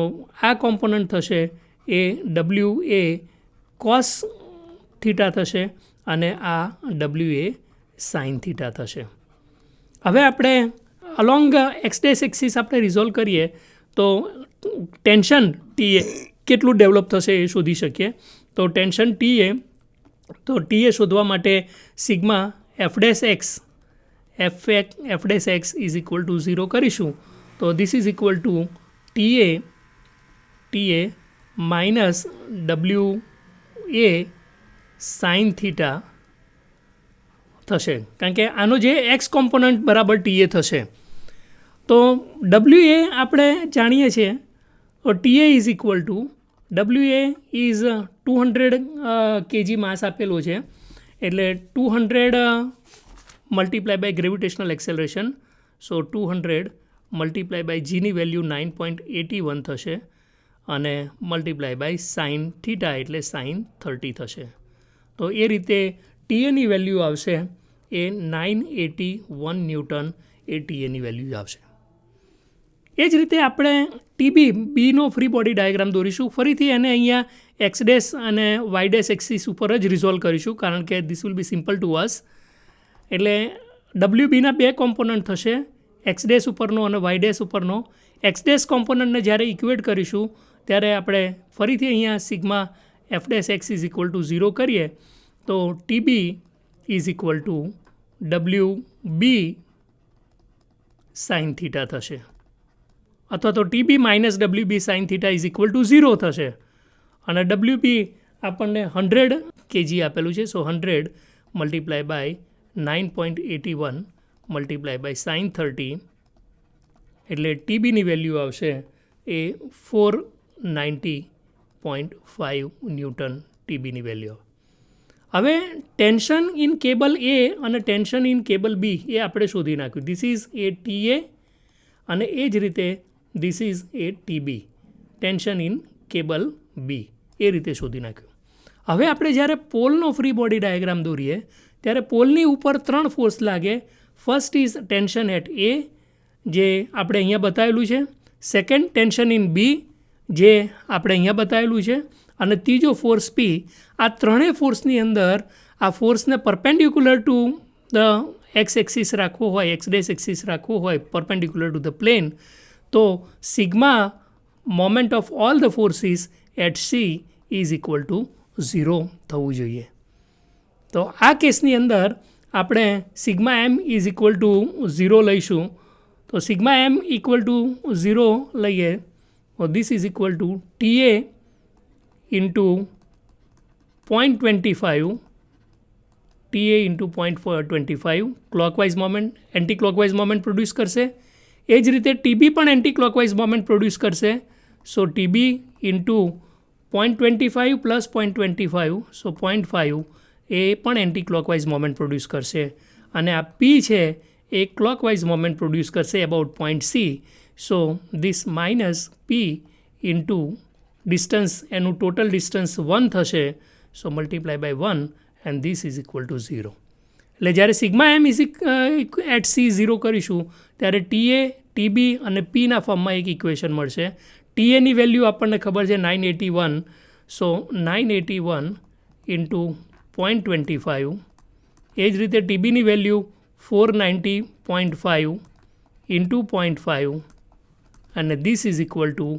આ કોમ્પોનન્ટ થશે એ WA કોસ થીટા થશે અને આ WA સાઇન થીટા થશે. હવે આપણે અલોંગ એક્સ ડેશ એક્સિસ આપણે રિઝોલ્વ કરીએ તો ટેન્શન TA કેટલું ડેવલપ થશે એ શોધી શકીએ. તો ટેન્શન TA શોધવા માટે sigma F dash x is equal to 0 કરીશું. તો this is equal two TA minus WA sign theta થશે, કારણ કે આનો જે એક્સ કોમ્પોનન્ટ બરાબર TA થશે. તો WA આપણે જાણીએ છીએ. તો TA is equal to WA is 200 kg mass આપેલો છે એટલે 200 multiply by gravitational acceleration. So 200 multiply by જીની વેલ્યુ 9.81 થશે અને મલ્ટીપ્લાય બાય સાઇન થીટા એટલે સાઇન 30 થશે. તો એ રીતે ટીએની વેલ્યુ આવશે એ 981 ન્યૂટન એ ટીએની વેલ્યુ આવશે. એ જ રીતે આપણે બીનો ફ્રી બોડી ડાયાગ્રામ દોરીશું. ફરીથી એને અહીંયા એક્સ ડેશ અને વાય ડેશ એક્સિસ ઉપર જ રિઝોલ્વ કરીશું, કારણ કે this will B simple two અસ. એટલે WBના બે કોમ્પોનન્ટ થશે, એક્સ ડેશ ઉપરનો અને વાય ડેશ ઉપરનો. એક્સ ડેશ કોમ્પોનન્ટને જ્યારે ઇક્વેટ કરીશું ત્યારે આપણે ફરીથી અહીંયા sigma F dash x is equal to 0 કરીએ તો TB is equal two WB sign theta થશે, અથવા તો TB minus WB sine theta is equal to 0 થશે. અને WB આપણને 100 kg આપેલું છે. So 100 multiply by 9.81 multiply by sine 30 એટલે TBની વેલ્યુ આવશે એ 490.5 ન્યૂટન TBની વેલ્યુ. હવે ટેન્શન ઇન કેબલ A અને ટેન્શન ઇન કેબલ B એ આપણે શોધી નાખ્યું. ધીસ ઇઝ એ TA અને એ જ રીતે this is A TB, tension in cable B એ રીતે શોધી નાખ્યું. હવે આપણે જ્યારે પોલનો ફ્રી બોડી ડાયાગ્રામ દોરીએ ત્યારે પોલની ઉપર 3 ફોર્સ લાગે. First is tension at A જે આપણે અહીંયા બતાવેલું છે, સેકન્ડ ટેન્શન ઇન B જે આપણે અહીંયા બતાવેલું છે, અને ત્રીજો ફોર્સ P. આ ત્રણેય ફોર્સની અંદર આ ફોર્સને perpendicular to the X axis રાખવો હોય, એક્સ ડેશ એક્સિસ રાખવો હોય પરપેન્ડિક્યુલર ટુ ધ પ્લેન, તો sigma moment of all the forces at C is equal to 0 થવું જોઈએ. તો આ કેસની અંદર આપણે sigma M is equal to 0 લઈશું. તો સિગ્મા એમ ઇક્વલ ટુ 0 લઈએ તો this is equal two TA into 0.25 TA into 0.25 clockwise moment anti clockwise moment produce કરશે. એ જ રીતે TB પણ એન્ટી ક્લોકવાઇઝ મોમેન્ટ પ્રોડ્યુસ કરશે. સો TB ઇન્ટુ 0.25 પ્લસ 0.25 સો 0.5 એ પણ એન્ટી ક્લોકવાઇઝ મોમેન્ટ પ્રોડ્યુસ કરશે. અને આ P છે એ ક્લોકવાઇઝ મોમેન્ટ પ્રોડ્યુસ કરશે about point C. So this minus P into distance એનું ટોટલ ડિસ્ટન્સ 1 થશે. So multiply by 1 and this is equal to 0. એટલે જ્યારે sigma M is at C 0 કરીશું ત્યારે TA, TB અને Pના ફોર્મમાં એક ઇક્વેશન મળશે. ટીએની વેલ્યુ આપણને ખબર છે 981. સો 981 ઇન્ટુ 0.25. એ જ રીતે TBની વેલ્યુ 490.5 ઇન્ટુ 0.5 અને this is equal to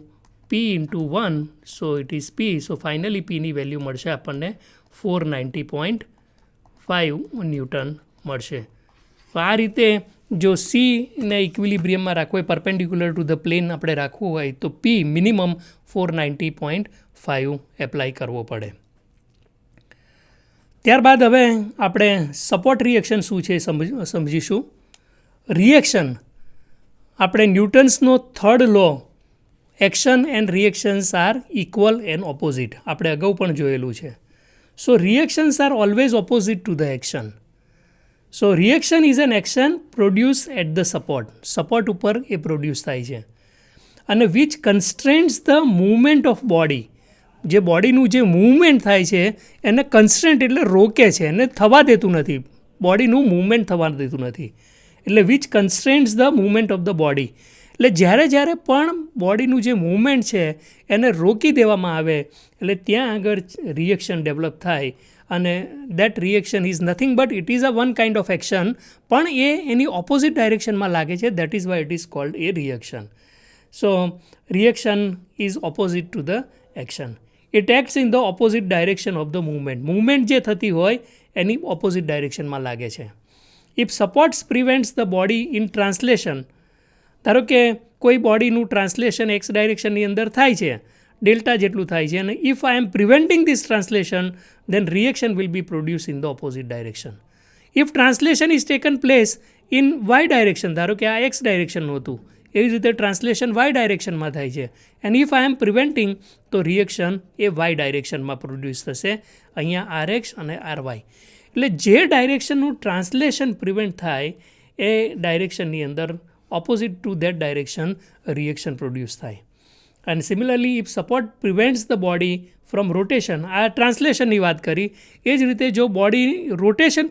P into 1. So it is P. So finally Pની વેલ્યુ મળશે આપણને 490.5 ન્યૂટન મળશે. તો આ રીતે જો Cને ઇક્વિલિબ્રિયમમાં રાખવું હોય પરપેન્ડિક્યુલર ટુ ધ પ્લેન આપણે રાખવું હોય તો P મિનિમમ 490.5 એપ્લાય કરવો પડે. ત્યારબાદ હવે આપણે સપોર્ટ રિએક્શન શું છે સમજીશું. રિએક્શન આપણે ન્યૂટન્સનો third law action and reactions are equal and opposite આપણે અગાઉ પણ જોયેલું છે. So reactions are always opposite to the action. So reaction is an action produce at the support ઉપર એ પ્રોડ્યુસ થાય છે અને which constraints the movement of body. જે બોડીનું જે મૂવમેન્ટ થાય છે એને કન્સ્ટ્રેન્ટ એટલે રોકે છે, એને થવા દેતું નથી, બોડીનું મૂવમેન્ટ થવા દેતું નથી. એટલે which constraints the movement of the body. એટલે જ્યારે પણ બોડીનું જે મૂવમેન્ટ છે એને રોકી દેવામાં આવે એટલે ત્યાં આગળ રિએક્શન ડેવલપ થાય અને that reaction is nothing but it is a one kind of action પણ એ એની ઓપોઝિટ ડાયરેક્શનમાં લાગે છે. That is why it is called A reaction. So reaction is opposite to the action. It acts in the opposite direction of the movement જે થતી હોય એની opposite ડાયરેક્શનમાં લાગે છે. If supports prevents the body in translation. ધારો કે કોઈ બોડીનું translation x ડાયરેક્શનની અંદર થાય છે, ડેલ્ટા જેટલું થાય છે, અને if I am preventing this translation then reaction will be produced in the opposite direction. If translation is taken place in y direction, ધારો કે આ x ડાયરેક્શનનું હતું, એવી રીતે ટ્રાન્સલેશન y ડાયરેક્શનમાં થાય છે and if I am preventing તો રિએક્શન એ y ડાયરેક્શનમાં પ્રોડ્યુસ થશે. અહીંયા RX અને RY. એટલે જે ડાયરેક્શનનું ટ્રાન્સલેશન પ્રિવેન્ટ થાય એ ડાયરેક્શનની અંદર opposite to that direction reaction produce થાય. And similarly if support prevents the body from rotation, આ ટ્રાન્સલેશનની વાત કરી, એ જ રીતે જો બોડી રોટેશન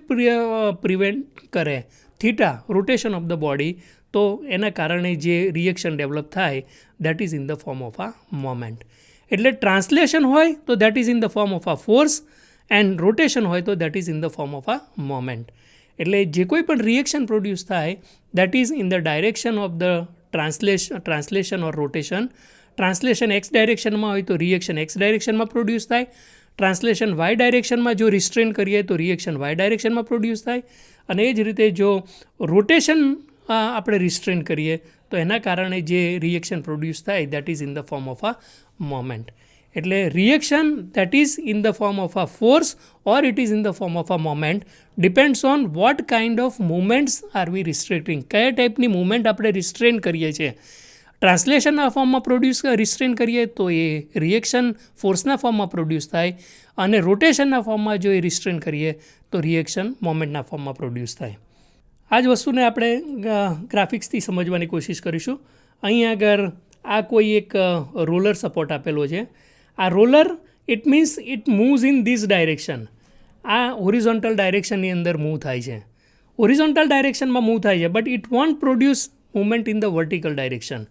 પ્રિવેન્ટ કરે, theta rotation of the body, તો એના કારણે જે રિએક્શન ડેવલપ થાય that is in the form of આ મોમેન્ટ. એટલે ટ્રાન્સલેશન હોય તો that is in the form of આ ફોર્સ એન્ડ રોટેશન હોય તો that is in the form of આ મોમેન્ટ. એટલે જે કોઈ પણ રિએક્શન પ્રોડ્યુસ થાય that is in the direction of the translation or rotation. Translation X ડાયરેક્શનમાં હોય તો રિએક્શન એક્સ ડાયરેક્શનમાં પ્રોડ્યુસ થાય. ટ્રાન્સલેશન વાય ડાયરેક્શનમાં જો રિસ્ટ્રેન કરીએ તો રિએક્શન વાય ડાયરેક્શનમાં પ્રોડ્યુસ થાય. અને એ જ રીતે જો રોટેશન આપણે રિસ્ટ્રેન કરીએ તો એના કારણે જે રિએક્શન પ્રોડ્યુસ થાય that is in the form of આ મોમેન્ટ. એટલે reaction that is in the form of આ force or it is in the form of આ moment depends on what kind of movements are we restricting. કયા ટાઈપની movement આપણે રિસ્ટ્રેન કરીએ છીએ. ટ્રાન્સલેશનના ફોર્મમાં રિસ્ટ્રેન કરીએ તો એ રિએક્શન ફોર્સના ફોર્મમાં પ્રોડ્યુસ થાય અને રોટેશનના ફોર્મમાં જો એ રિસ્ટ્રેન કરીએ તો રિએક્શન મોમેન્ટના ફોર્મમાં પ્રોડ્યુસ થાય. આ જ વસ્તુને આપણે ગ્રાફિક્સથી સમજવાની કોશિશ કરીશું. અહીં આગળ આ કોઈ એક રોલર સપોર્ટ આપેલો છે. આ roller it means it moves in this direction. આ હોરિઝોન્ટલ ડાયરેક્શનની અંદર મૂવ થાય છે, હોરિઝોન્ટલ ડાયરેક્શનમાં મૂવ થાય છે but it won't produce movement in the vertical direction.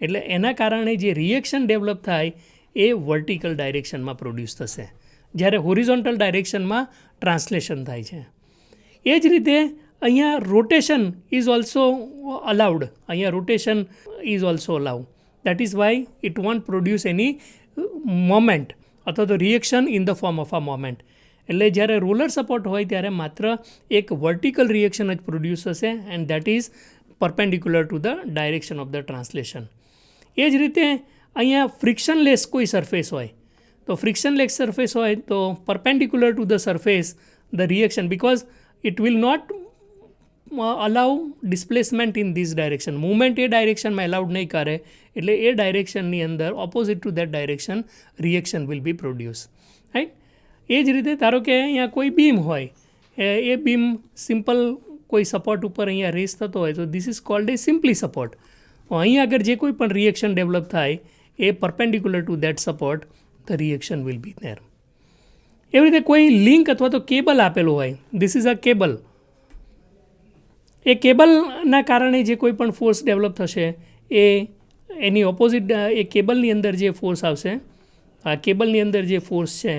એટલે એના કારણે જે રિએક્શન ડેવલપ થાય એ વર્ટિકલ ડાયરેક્શનમાં પ્રોડ્યુસ થશે, જ્યારે હોરિઝોન્ટલ ડાયરેક્શનમાં ટ્રાન્સલેશન થાય છે. એ જ રીતે અહીંયા રોટેશન ઇઝ ઓલ્સો અલાઉડ. અહીંયા rotation is also allowed. That is why it won't produce any moment અથવા તો reaction in the form of a moment. એટલે જ્યારે રોલર સપોર્ટ હોય ત્યારે માત્ર એક વર્ટિકલ રિએક્શન જ પ્રોડ્યુસ થશે and that is perpendicular to the direction of the translation. એ જ રીતે અહીંયા ફ્રિક્શનલેસ કોઈ સરફેસ હોય તો ફ્રિક્શનલેસ સરફેસ હોય તો perpendicular to the surface the reaction, because it will not allow displacement in this direction. Movement એ ડાયરેક્શનમાં એલાઉડ નહીં કરે એટલે એ ડાયરેક્શનની અંદર opposite to that direction reaction will be produce, right. એ જ રીતે ધારો કે અહીંયા કોઈ બીમ હોય, એ બીમ સિમ્પલ કોઈ સપોર્ટ ઉપર અહીંયા રેસ થતો હોય તો this is called a simply support. અહીં આગળ જે કોઈ પણ રિએક્શન ડેવલપ થાય એ perpendicular to that support the reaction will be there. એવી રીતે કોઈ લિંક અથવા તો કેબલ આપેલું હોય, ધીસ ઇઝ અ કેબલ. એ કેબલના કારણે જે કોઈ પણ ફોર્સ ડેવલપ થશે એ એની ઓપોઝિટ એ કેબલની અંદર જે ફોર્સ આવશે, આ કેબલની અંદર જે ફોર્સ છે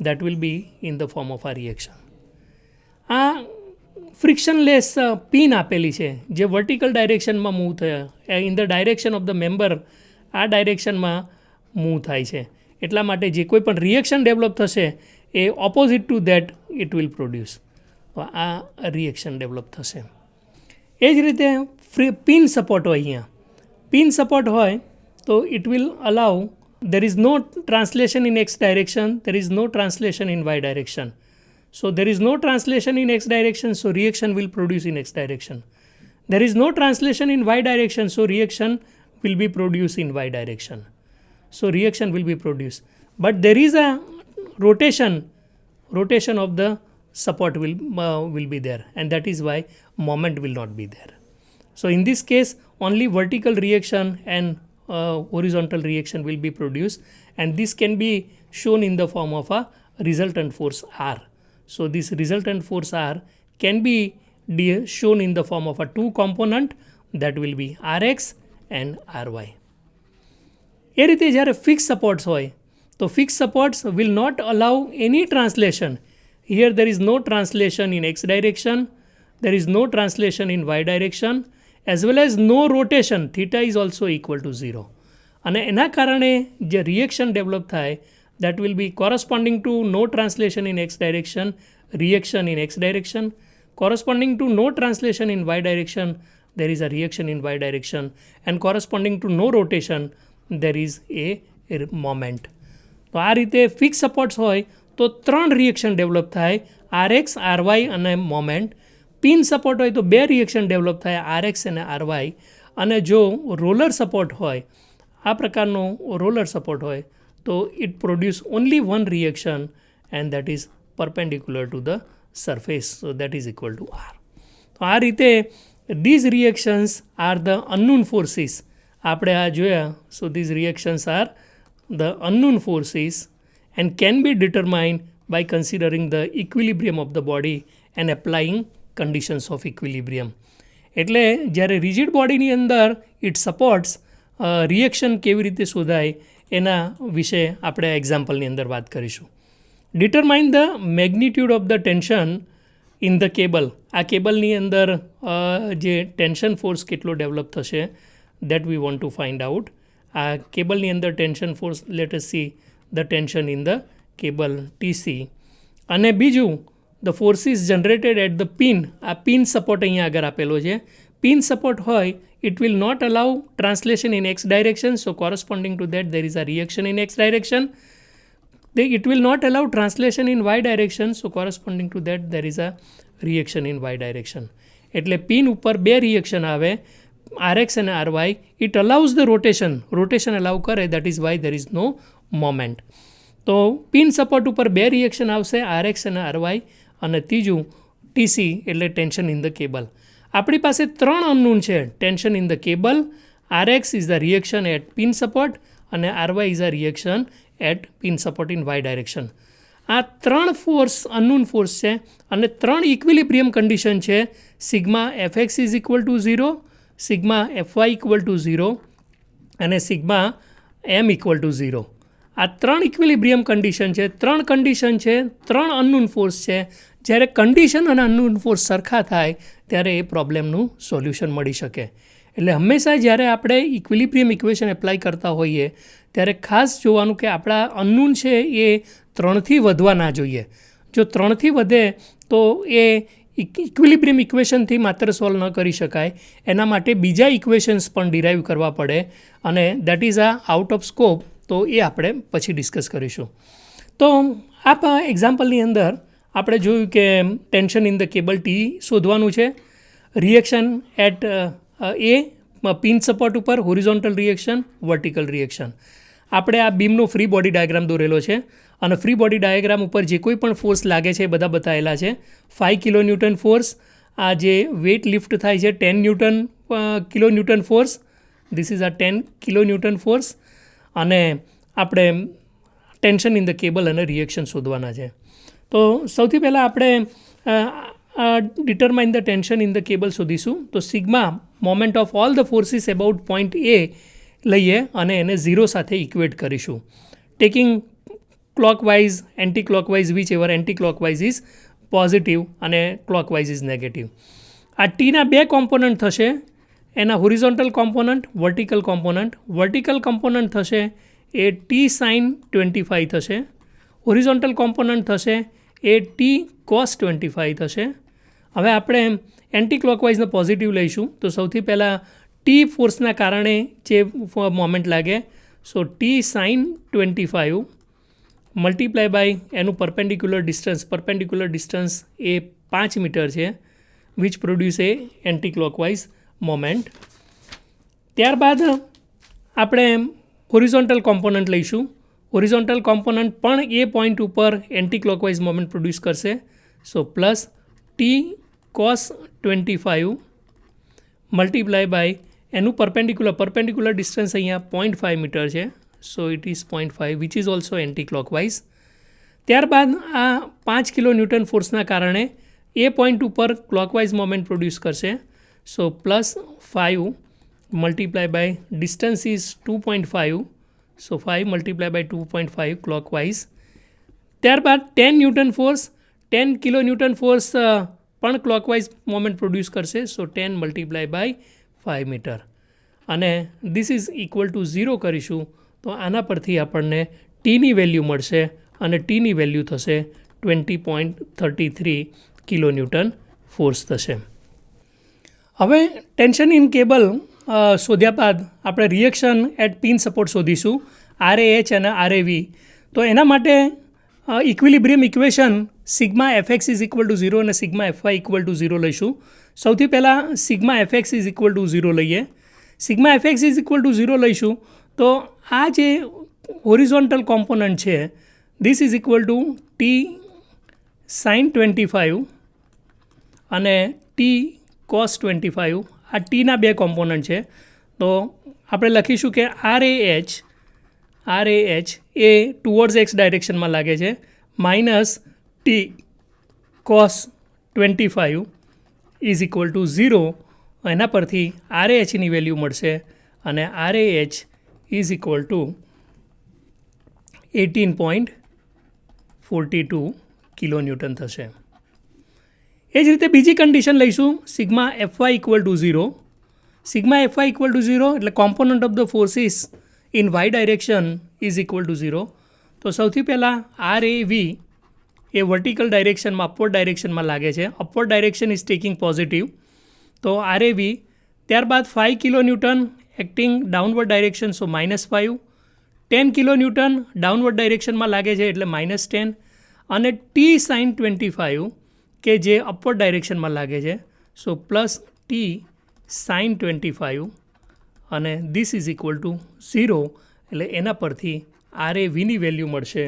that will be in the form of આ રિએક્શન. આ ફ્રિક્શનલેસ પિન આપેલી છે જે વર્ટિકલ ડાયરેક્શનમાં મૂવ થયા in the direction of the member, આ ડાયરેક્શનમાં મૂવ થાય છે. એટલા માટે જે કોઈ પણ રિએક્શન ડેવલપ થશે એ opposite to that it will produce. આ રિએક્શન ડેવલપ થશે. એ જ રીતે પિન સપોર્ટ હોય, અહીંયા પિન સપોર્ટ હોય તો it will allow there is no translation in x direction, there is no translation in y direction. So there is no translation in x direction, so reaction will produce in x direction. There is no translation in y direction, so reaction will be produced in y direction. So reaction will be produced. But there is a rotation of the support will be there, and that is why moment will not be there. So in this case only vertical reaction and horizontal reaction will be produced, and this can be shown in the form of a resultant force R. So this resultant force R can be shown in the form of a two component, that will be Rx and Ry. એ રીતે જ્યારે fix supports હોય તો fix supports will not allow any translation. Here there is no translation in x direction, there is no translation in y direction, as well as no rotation. Theta is also equal to 0. અને એના કારણે જે reaction develop થાય that will be corresponding to no translation in x direction, reaction in x direction. Corresponding to no translation in y direction, there is a reaction in y direction, and corresponding to no rotation, there is a moment. તો આ રીતે fix supports હોય તો 3 reaction develop થાય, RX, RY અને moment. Pin support હોય તો 2 reaction develop થાય, RX અને RY. અને જો રોલર સપોર્ટ હોય, આ પ્રકારનો રોલર સપોર્ટ હોય તો it produce only one reaction, and that is perpendicular to the surface, so that is equal two R. તો આ રીતે these reactions are the unknown forces. આપણે આ જોયા. સો these reactions are the unknown forces and can be determined by considering the equilibrium of the body and applying conditions of equilibrium. એટલે જ્યારે rigid બોડીની અંદર it supports reaction કેવી રીતે શોધાય એના વિશે આપણે એક્ઝામ્પલની અંદર વાત કરીશું. Determine the magnitude of the tension in the cable. આ કેબલની અંદર જે ટેન્શન ફોર્સ કેટલો ડેવલપ થશે that we want to find out. આ કેબલની અંદર tension force, let us see the tension in the cable TC. અને બીજું the forces generated at the pin. આ પિન સપોર્ટ અહીંયા આગળ આપેલો છે. પિન સપોર્ટ હોય it will not allow translation in x direction, so corresponding to that there is a reaction in x direction. It will not allow translation in y direction, so corresponding to that there is a reaction in y direction. એટલે pin ઉપર 2 reaction આવે, RX અને RY. it allows the rotation allow કરે, that is why there is no moment. તો pin support ઉપર 2 reaction આવશે, RX અને RY. અને ત્રીજું TC એટલે ટેન્શન ઇન ધ કેબલ. આપણી પાસે 3 અનનોન છે. Tension in the cable, RX is the reaction at pin support, અને RY is a reaction at pin support in Y direction. આ 3 ફોર્સ અનનોન ફોર્સ છે અને 3 ઇક્વિલિબ્રિયમ કન્ડિશન છે. Sigma FX is equal to 0, sigma FY equal to 0 અને sigma M equal to 0. આ 3 equilibrium condition છે. 3 condition છે, 3 unknown force છે. જ્યારે કન્ડિશન અને અનનોન ફોર્સ સરખા થાય ત્યારે એ પ્રોબ્લેમનું સોલ્યુશન મળી શકે. એટલે હંમેશા જ્યારે આપણે ઇક્વિલિબ્રિયમ ઇક્વેશન એપ્લાય કરતા હોઈએ ત્યારે ખાસ જોવાનું કે આપણા અનનોન છે એ 3થી વધવા ના જોઈએ. જો 3થી વધે તો એ ઇક્વિલિબ્રિયમ ઇક્વેશનથી માત્ર સોલ્વ ન કરી શકાય, એના માટે બીજા ઇક્વેશન્સ પણ ડિરાઈવ કરવા પડે અને that is out of scope. તો એ આપણે પછી ડિસ્કસ કરીશું. તો આ એક્ઝામ્પલની અંદર આપણે જોયું કે tension in the cable T શોધવાનું છે. Reaction at a pin support ઉપર, હોરિઝોન્ટલ રિએક્શન, વર્ટિકલ રિએક્શન. આપણે આ બીમનો ફ્રી બોડી ડાયાગ્રામ દોરેલો છે અને ફ્રી બોડી ડાયાગ્રામ ઉપર જે કોઈ પણ ફોર્સ લાગે છે એ બધા બતાવેલા છે. 5 કિલો ન્યૂટન ફોર્સ, આ જે વેઇટ લિફ્ટ થાય છે 10 kilo newton force, this is આ 10 કિલો ન્યૂટન ફોર્સ. અને આપણે ટેન્શન ઇન ધ કેબલ અને રિએક્શન શોધવાના છે. તો સૌથી પહેલાં આપણે determine the tension in the cable શોધીશું. તો sigma moment of all the forces about point A લઈએ અને એને 0 સાથે ઇક્વેટ કરીશું. Taking clockwise, anti clockwise, whichever anti clockwise is positive અને ક્લોકવાઇઝ ઇઝ નેગેટિવ. આ ટીના 2 કોમ્પોનન્ટ થશે, એના horizontal component, vertical component. Vertical component થશે એ ટી સાઇન 25 થશે, હોરિઝોન્ટલ કોમ્પોનન્ટ થશે એ ટી કોસ 25 થશે. હવે આપણે એન્ટી ક્લોકવાઇઝને પોઝિટિવ લઈશું. તો સૌથી પહેલાં ટી ફોર્સના કારણે જે મોમેન્ટ લાગે, so T sine 25 multiply by એનું પરપેન્ડિક્યુલર ડિસ્ટન્સ એ 5 મીટર છે, which produce a anti clockwise moment. ત્યારબાદ આપણે હોરિઝોન્ટલ કોમ્પોનન્ટ લઈશું. હોરિઝોન્ટલ કોમ્પોનન્ટ પણ એ પોઈન્ટ ઉપર એન્ટી ક્લોકવાઇઝ મોમેન્ટ પ્રોડ્યુસ કરશે. So plus T cos 25 multiply by એનું પરપેન્ડિક્યુલર ડિસ્ટન્સ અહીંયા 0.5 મીટર છે. So it is 0.5 which is also anti clockwise. ત્યારબાદ આ 5 કિલો ન્યૂટન ફોર્સના કારણે એ પોઈન્ટ ઉપર ક્લોકવાઇઝ મોમેન્ટ પ્રોડ્યુસ કરશે. So plus 5 multiply by distance is 2.5. So 5 multiply by 2.5 clockwise. ત્યારબાદ 10 કિલો ન્યૂટન ફોર્સ પણ ક્લોકવાઇઝ મોમેન્ટ પ્રોડ્યુસ કરશે. So 10 multiply by 5 meter. અને ધીસ ઇઝ ઇક્વલ ટુ 0 કરીશું તો આના પરથી આપણને ટીની વેલ્યુ મળશે અને ટીની વેલ્યુ થશે 20.33 કિલો ન્યૂટન ફોર્સ થશે. હવે ટેન્શન ઇન કેબલ શોધ્યા બાદ આપણે રિએક્શન એટ પિન સપોર્ટ શોધીશું, RAH અને RAV. તો એના માટે equilibrium equation sigma FX is equal to 0 અને સિગ્મા FY ઇક્વલ ટુ 0 લઈશું. સૌથી પહેલાં sigma FX is equal to 0 લઈએ. Sigma FX is equal to 0 લઈશું તો આ જે હોરિઝોન્ટલ કોમ્પોનન્ટ છે this is equal to T sine 25 અને ટી કોસ 25. આ ટીના 2 કોમ્પોનન્ટ છે. તો આપણે લખીશું કે RAH એ ટુવર્ડ્સ એક્સ ડાયરેક્શનમાં લાગે છે, minus T cos 25 is equal to 0. એના પરથી RAHની વેલ્યુ મળશે અને RAH is equal to 18.42 kilo newton થશે. એ જ રીતે બીજી કન્ડિશન લઈશું, sigma FY equal to 0. Sigma FY equal to 0 એટલે component of the forces in Y direction is equal to 0. તો સૌથી પહેલાં RAV એ વર્ટિકલ ડાયરેક્શનમાં, અપવર્ડ ડાયરેક્શનમાં લાગે છે. Upward direction is taking positive. તો RAV. ત્યારબાદ 5 kilo newton acting downward direction, so -5. 10 kilo newton downward ડાયરેક્શનમાં લાગે છે એટલે -10. અને ટી સાઇન 25 કે જે અપવર્ડ ડાયરેક્શનમાં લાગે છે, સો પ્લસ ટી સાઇન 25 અને ધીસ ઇઝ ઇક્વલ ટુ 0. એટલે એના પરથી RAVની વેલ્યુ મળશે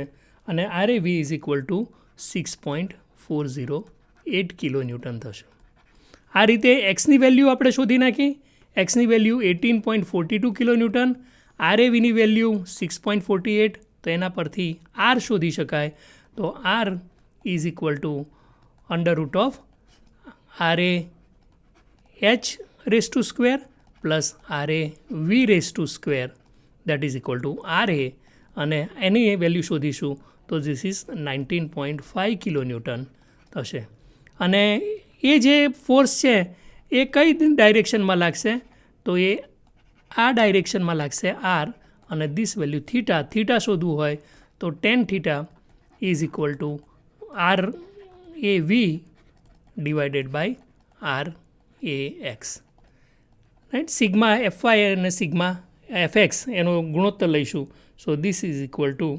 અને RAV is equal to 6.408 kilo newton થશે. આ રીતે એક્સની વેલ્યુ આપણે શોધી નાખી. એક્સની વેલ્યુ 18.42 કિલો ન્યૂટન, RAVની વેલ્યુ 6.48. તો એના પરથી R શોધી શકાય. તો R is equal to under root of RAH raise to square plus RAV raise to square that is equal two RA. અને એની વેલ્યુ શોધીશું તો ધીસ ઇઝ 19.5 કિલો ન્યૂટન થશે. અને એ જે ફોર્સ છે એ કઈ ડાયરેક્શનમાં લાગશે તો એ આ ડાયરેક્શનમાં લાગશે R. અને ધીસ વેલ્યુ થીટા શોધવું હોય તો tan theta is equal to RAV divided by R A x, right. Sigma F y અને સિગ્મા એફએક્સ એનો ગુણોત્તર લઈશું. So this is equal to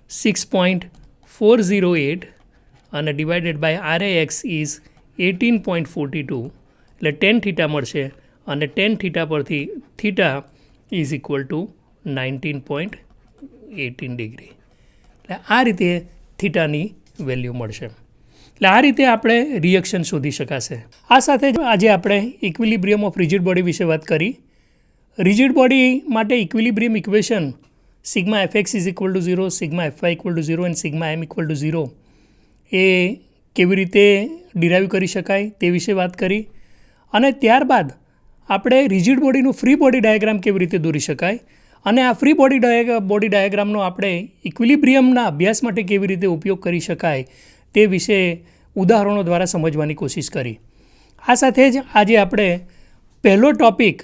6.408 અને divided by R A x is 18.42, એટલે ટેન થીટા મળશે અને ટેન થીટા પરથી theta is equal to 19.18 degree. એટલે આ રીતે થીટાની વેલ્યુ મળશે. એટલે આ રીતે આપણે રિએક્શન શોધી શકાશે. આ સાથે જ આજે આપણે ઇક્વિલિબ્રિયમ ઓફ રિજિડ બોડી વિશે વાત કરી. રિજિડ બોડી માટે equilibrium equation sigma FX is equal to 0, sigma F y equal to 0 and sigma M equal to 0 એ કેવી રીતે ડિરાઈવ કરી શકાય તે વિશે વાત કરી. અને ત્યારબાદ આપણે રિજિડ બોડીનું ફ્રી બોડી ડાયાગ્રામ કેવી રીતે દોરી શકાય અને આ ફ્રી બોડી ડાયાગ્રામનો આપણે ઇક્વિલિબ્રિયમના અભ્યાસ માટે કેવી રીતે ઉપયોગ કરી શકાય તે વિશે ઉદાહરણો દ્વારા સમજવાની કોશિશ કરી. આ સાથે જ આજે આપણે પહેલો ટૉપિક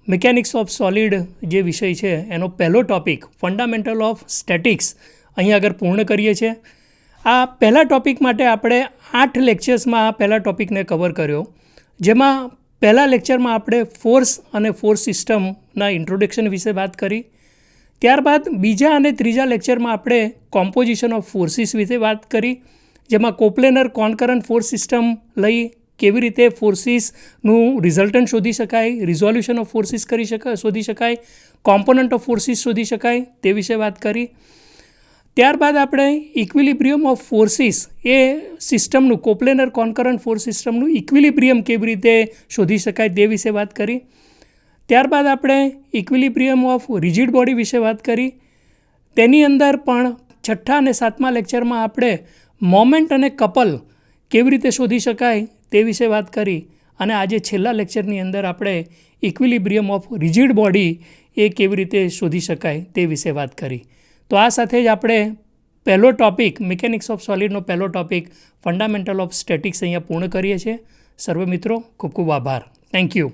મિકેનિક્સ ઓફ સોલિડ જે વિષય છે એનો પહેલો ટૉપિક ફંડામેન્ટલ ઓફ સ્ટેટિક્સ અહીં આગળ પૂર્ણ કરીએ છીએ. આ પહેલા ટૉપિક માટે આપણે 8 લેક્ચર્સમાં આ પહેલા ટૉપિકને કવર કર્યો, જેમાં પહેલા લેક્ચરમાં આપણે ફોર્સ અને ફોર્સ સિસ્ટમના ઇન્ટ્રોડક્શન વિશે વાત કરી. ત્યારબાદ બીજા અને ત્રીજા લેક્ચરમાં આપણે કોમ્પોઝિશન ઓફ ફોર્સિસ વિશે વાત કરી, જેમાં કોપ્લેનર કોન્કરન્ટ ફોર્સ સિસ્ટમ લઈ કેવી રીતે ફોર્સિસનું રિઝલ્ટન્ટ શોધી શકાય, રિઝોલ્યુશન ઓફ ફોર્સિસ શોધી શકાય, કોમ્પોનન્ટ ઓફ ફોર્સિસ શોધી શકાય તે વિશે વાત કરી. ત્યારબાદ આપણે ઇક્વિલિબ્રિયમ ઓફ ફોર્સિસ એ સિસ્ટમનું કોપ્લેનર કોન્કરન્ટ ફોર્સ સિસ્ટમનું ઇક્વિલિબ્રિયમ કેવી રીતે શોધી શકાય તે વિશે વાત કરી. ત્યારબાદ આપણે ઇક્વિલિબ્રિયમ ઓફ રિજિડ બોડી વિશે વાત કરી. તેની અંદર પણ છઠ્ઠા અને સાતમા લેક્ચરમાં આપણે મોમેન્ટ અને કપલ કેવી રીતે શોધી શકાય તે વિશે વાત કરી. અને આજે છેલ્લા લેક્ચરની અંદર આપણે ઇક્વિલિબ્રિયમ ઓફ રિજિડ બોડી એ કેવી રીતે શોધી શકાય તે વિશે વાત કરી. તો આ સાથે જ આપણે પહેલો ટૉપિક મિકેનિક્સ ઓફ સોલિડનો પહેલો ટૉપિક ફંડામેન્ટલ ઓફ સ્ટેટિક્સ અહીંયા પૂર્ણ કરીએ છીએ. સર્વે મિત્રો ખૂબ ખૂબ આભાર. Thank you.